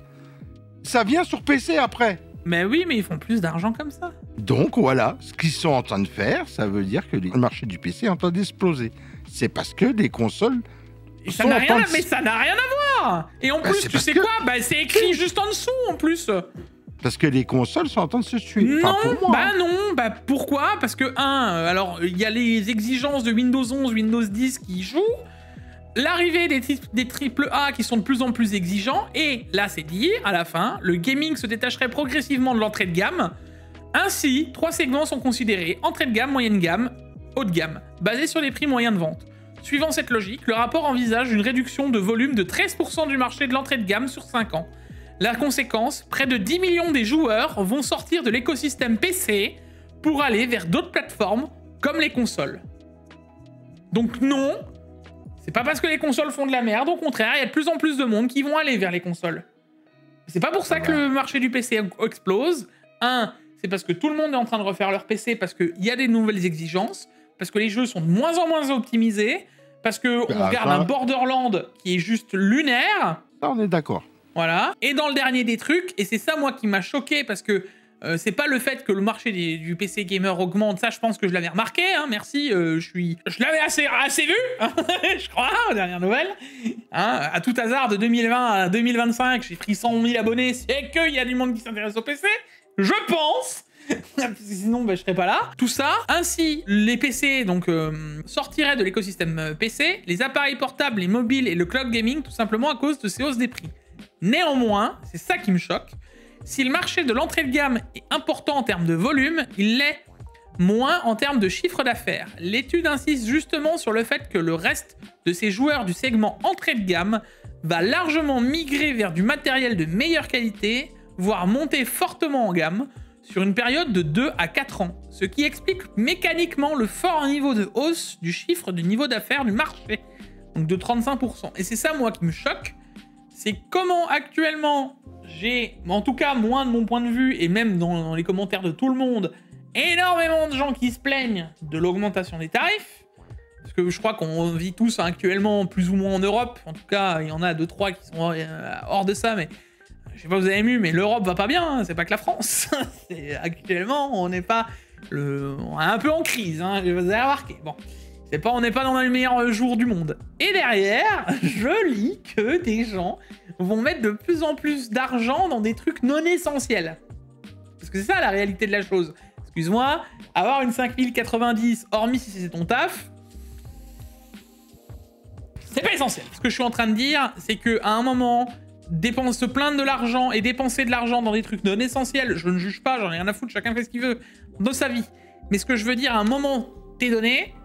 ça vient sur PC après. Mais oui, mais ils font plus d'argent comme ça. Donc voilà, ce qu'ils sont en train de faire, ça veut dire que le marché du PC est en train d'exploser. C'est parce que les consoles... Et ça n'a rien, mais ça n'a rien à voir. Et en plus, tu sais quoi, c'est écrit juste en dessous en plus. Parce que les consoles sont en train de se tuer. Non, enfin, pour moi, pourquoi? Parce que, alors, il y a les exigences de Windows 11, Windows 10 qui jouent, l'arrivée des AAA qui sont de plus en plus exigeants, et là, c'est dit, à la fin, le gaming se détacherait progressivement de l'entrée de gamme. Ainsi, 3 segments sont considérés: entrée de gamme, moyenne gamme, haut de gamme, basés sur les prix moyens de vente. Suivant cette logique, le rapport envisage une réduction de volume de 13% du marché de l'entrée de gamme sur 5 ans. La conséquence, près de 10 millions des joueurs vont sortir de l'écosystème PC pour aller vers d'autres plateformes comme les consoles. Donc non, c'est pas parce que les consoles font de la merde, au contraire, il y a de plus en plus de monde qui vont aller vers les consoles. C'est pas pour ça que le marché du PC explose. C'est parce que tout le monde est en train de refaire leur PC parce qu'il y a des nouvelles exigences, parce que les jeux sont de moins en moins optimisés, parce qu'on regarde un Borderlands qui est juste lunaire. Ça, on est d'accord. Voilà. Et dans le dernier des trucs, et c'est ça moi qui m'a choqué, parce que c'est pas le fait que le marché du PC gamer augmente, ça je pense que je l'avais remarqué, hein, merci, je l'avais assez vu, je crois, aux dernières nouvelles. À tout hasard, de 2020 à 2025, j'ai pris 100 000 abonnés, c'est qu'il y a du monde qui s'intéresse au PC, je pense. Sinon, je serais pas là. Tout ça, ainsi, les PC sortiraient de l'écosystème PC, les appareils portables, les mobiles et le cloud gaming, tout simplement à cause de ces hausses des prix. Néanmoins, c'est ça qui me choque, si le marché de l'entrée de gamme est important en termes de volume, il l'est moins en termes de chiffre d'affaires. L'étude insiste justement sur le fait que le reste de ces joueurs du segment entrée de gamme va largement migrer vers du matériel de meilleure qualité, voire monter fortement en gamme, sur une période de 2 à 4 ans, ce qui explique mécaniquement le fort niveau de hausse du chiffre du niveau d'affaires du marché, donc de 35%. Et c'est ça, moi, qui me choque, c'est comment actuellement j'ai, en tout cas moins de mon point de vue, et même dans les commentaires de tout le monde, énormément de gens qui se plaignent de l'augmentation des tarifs, parce que je crois qu'on vit tous actuellement plus ou moins en Europe, en tout cas il y en a 2-3 qui sont hors de ça, mais je sais pas si vous avez vu, mais l'Europe va pas bien, hein, c'est pas que la France. Actuellement, on n'est pas... On est un peu en crise, hein, vous avez remarqué. Bon, on n'est pas dans le meilleur jour du monde. Et derrière, je lis que des gens vont mettre de plus en plus d'argent dans des trucs non essentiels. Parce que c'est ça la réalité de la chose. Excuse-moi, avoir une 5090, hormis si c'est ton taf, c'est pas essentiel. Ce que je suis en train de dire, c'est qu'à un moment... se plaindre de l'argent et dépenser de l'argent dans des trucs non essentiels, je ne juge pas, j'en ai rien à foutre, chacun fait ce qu'il veut de sa vie. Mais ce que je veux dire, à un moment t'es donné,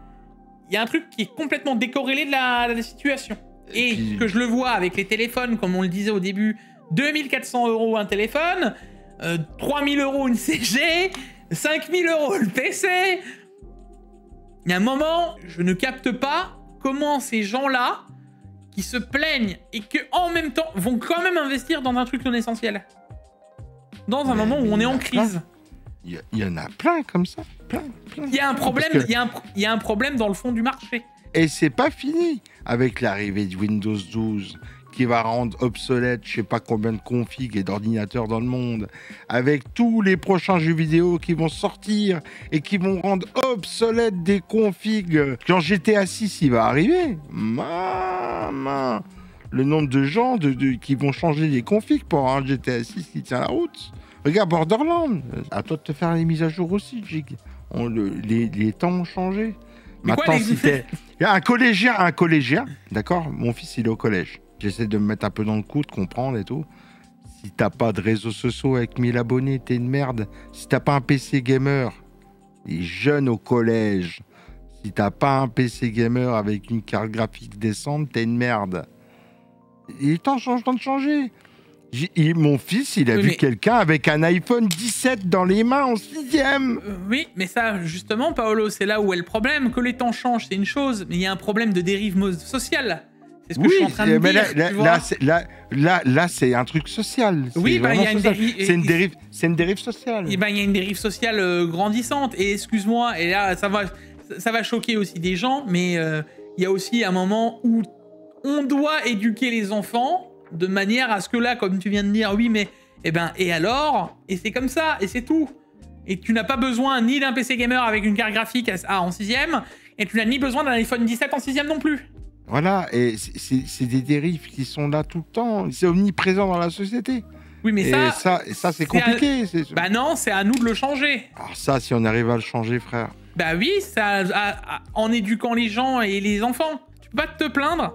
il y a un truc qui est complètement décorrélé de la situation. Et que je le vois avec les téléphones, comme on le disait au début, 2400 € un téléphone, 3000 € une CG, 5000 € le PC. Il y a un moment, je ne capte pas comment ces gens-là qui se plaignent et qui en même temps vont quand même investir dans un truc non essentiel. Dans un moment où on est en crise. Il y en a plein comme ça. Plein. Il y a un problème, il y a un problème dans le fond du marché. Et c'est pas fini avec l'arrivée de Windows 12 qui va rendre obsolète je sais pas combien de configs et d'ordinateurs dans le monde, avec tous les prochains jeux vidéo qui vont sortir et qui vont rendre obsolète des configs. Quand GTA 6 il va arriver, maman, le nombre de gens qui vont changer les configs pour un GTA 6 qui tient la route. Regarde Borderlands, à toi de te faire les mises à jour aussi, Jig. Les temps ont changé. Maintenant, si t'es un collégien, d'accord, mon fils il est au collège. J'essaie de me mettre un peu dans le coup, de comprendre et tout. Si t'as pas de réseaux sociaux avec 1000 abonnés, t'es une merde. Si t'as pas un PC gamer, les jeunes au collège, Si t'as pas un PC gamer avec une carte graphique décente, t'es une merde. Il est temps de changer. Mon fils, il a vu quelqu'un avec un iPhone 17 dans les mains en 6e. Oui, mais ça, justement, Paolo, c'est là où est le problème. Que les temps changent, c'est une chose, mais il y a un problème de dérive sociale. C'est ce que je suis en train de dire. Là, c'est un truc social. Oui, bah, il y a une dérive. C'est une dérive sociale. Il y a une dérive sociale grandissante. Et excuse-moi, et là, ça va choquer aussi des gens, mais il y a aussi un moment où on doit éduquer les enfants de manière à ce que là, comme tu viens de dire, oui, mais et alors? Et c'est comme ça, et c'est tout. Et tu n'as pas besoin ni d'un PC gamer avec une carte graphique en 6e, et tu n'as ni besoin d'un iPhone 17 en 6e non plus. Voilà, et c'est des dérives qui sont là tout le temps. C'est omniprésent dans la société. Oui, mais ça c'est compliqué. Bah non, c'est à nous de le changer. Alors ça, si on arrive à le changer, frère. Bah oui, en éduquant les gens et les enfants. Tu peux pas te plaindre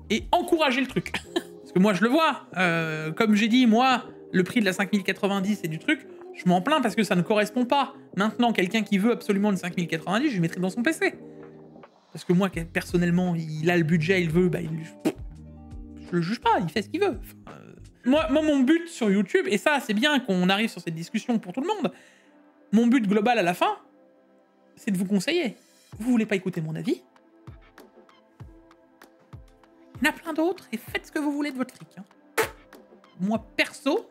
et encourager le truc. Parce que moi, je le vois. Comme j'ai dit, moi, le prix de la 5090 et du truc, je m'en plains parce que ça ne correspond pas. Maintenant, quelqu'un qui veut absolument une 5090, je lui mettrai dans son PC. Parce que moi, personnellement, il a le budget, il veut, bah, je le juge pas, il fait ce qu'il veut. Moi, mon but sur YouTube, et ça, c'est bien qu'on arrive sur cette discussion pour tout le monde, mon but global à la fin, c'est de vous conseiller. Vous voulez pas écouter mon avis? Il y en a plein d'autres, et faites ce que vous voulez de votre fric. Hein. Moi, perso,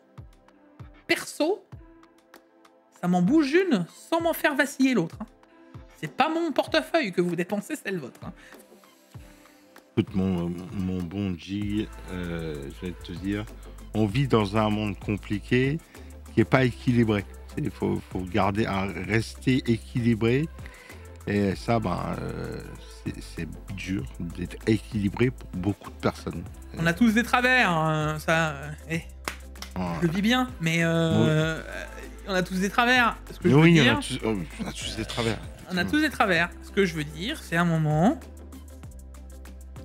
ça m'en bouge une sans m'en faire vaciller l'autre. Hein. C'est pas mon portefeuille que vous dépensez, c'est le vôtre. Hein. Écoute, mon bon G, je vais te dire, on vit dans un monde compliqué qui n'est pas équilibré. Il faut rester équilibré. Et ça, c'est dur d'être équilibré pour beaucoup de personnes. On a tous des travers, hein, ça. Je le vis bien, mais on a tous des travers. Ce que je veux dire, on a tous des travers. On a tous des travers. Ce que je veux dire, c'est un moment.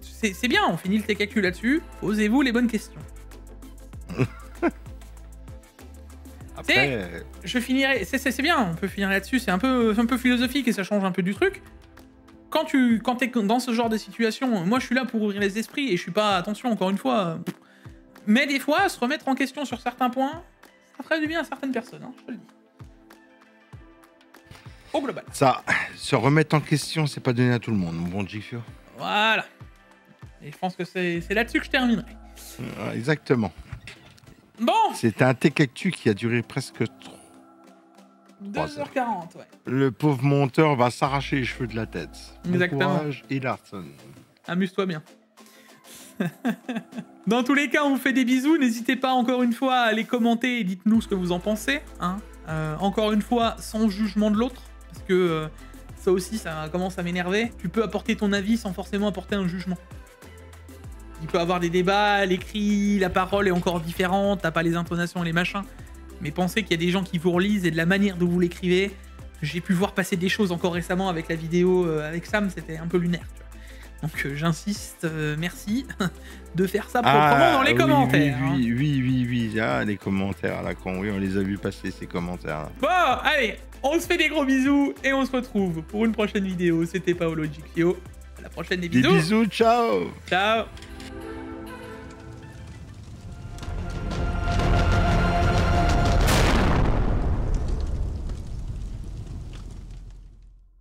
C'est bien, on finit le TKQ là-dessus. Posez-vous les bonnes questions. Après, je finirai. C'est bien, on peut finir là-dessus. C'est un peu philosophique et ça change un peu du truc. Quand t'es dans ce genre de situation, moi je suis là pour ouvrir les esprits et je suis pas, attention, encore une fois. Mais des fois, se remettre en question sur certains points, ça ferait du bien à certaines personnes, hein, je te le dis. Au global. Ça, se remettre en question, c'est pas donné à tout le monde, mon bon Gifio. Voilà. Et je pense que c'est là-dessus que je terminerai. Exactement. Bon. C'était un TKQ qui a duré presque 2h40, ouais. Le pauvre monteur va s'arracher les cheveux de la tête. Exactement. Bon courage, Larson. Amuse-toi bien. Dans tous les cas, on vous fait des bisous. N'hésitez pas encore une fois à les commenter et dites-nous ce que vous en pensez. Hein. Encore une fois, sans jugement de l'autre. Parce que ça aussi, ça commence à m'énerver. Tu peux apporter ton avis sans forcément apporter un jugement. Il peut y avoir des débats, l'écrit, la parole est encore différente, t'as pas les intonations et les machins. Mais pensez qu'il y a des gens qui vous relisent et de la manière dont vous l'écrivez. J'ai pu voir passer des choses encore récemment avec la vidéo avec Sam, c'était un peu lunaire. Tu vois. Donc j'insiste, merci de faire ça proprement dans les commentaires. Oui, les commentaires là, on les a vus passer ces commentaires. Là. Bon, allez, on se fait des gros bisous et on se retrouve pour une prochaine vidéo. C'était Paolo Gicchio. À la prochaine, des bisous. Des bisous, ciao. Ciao.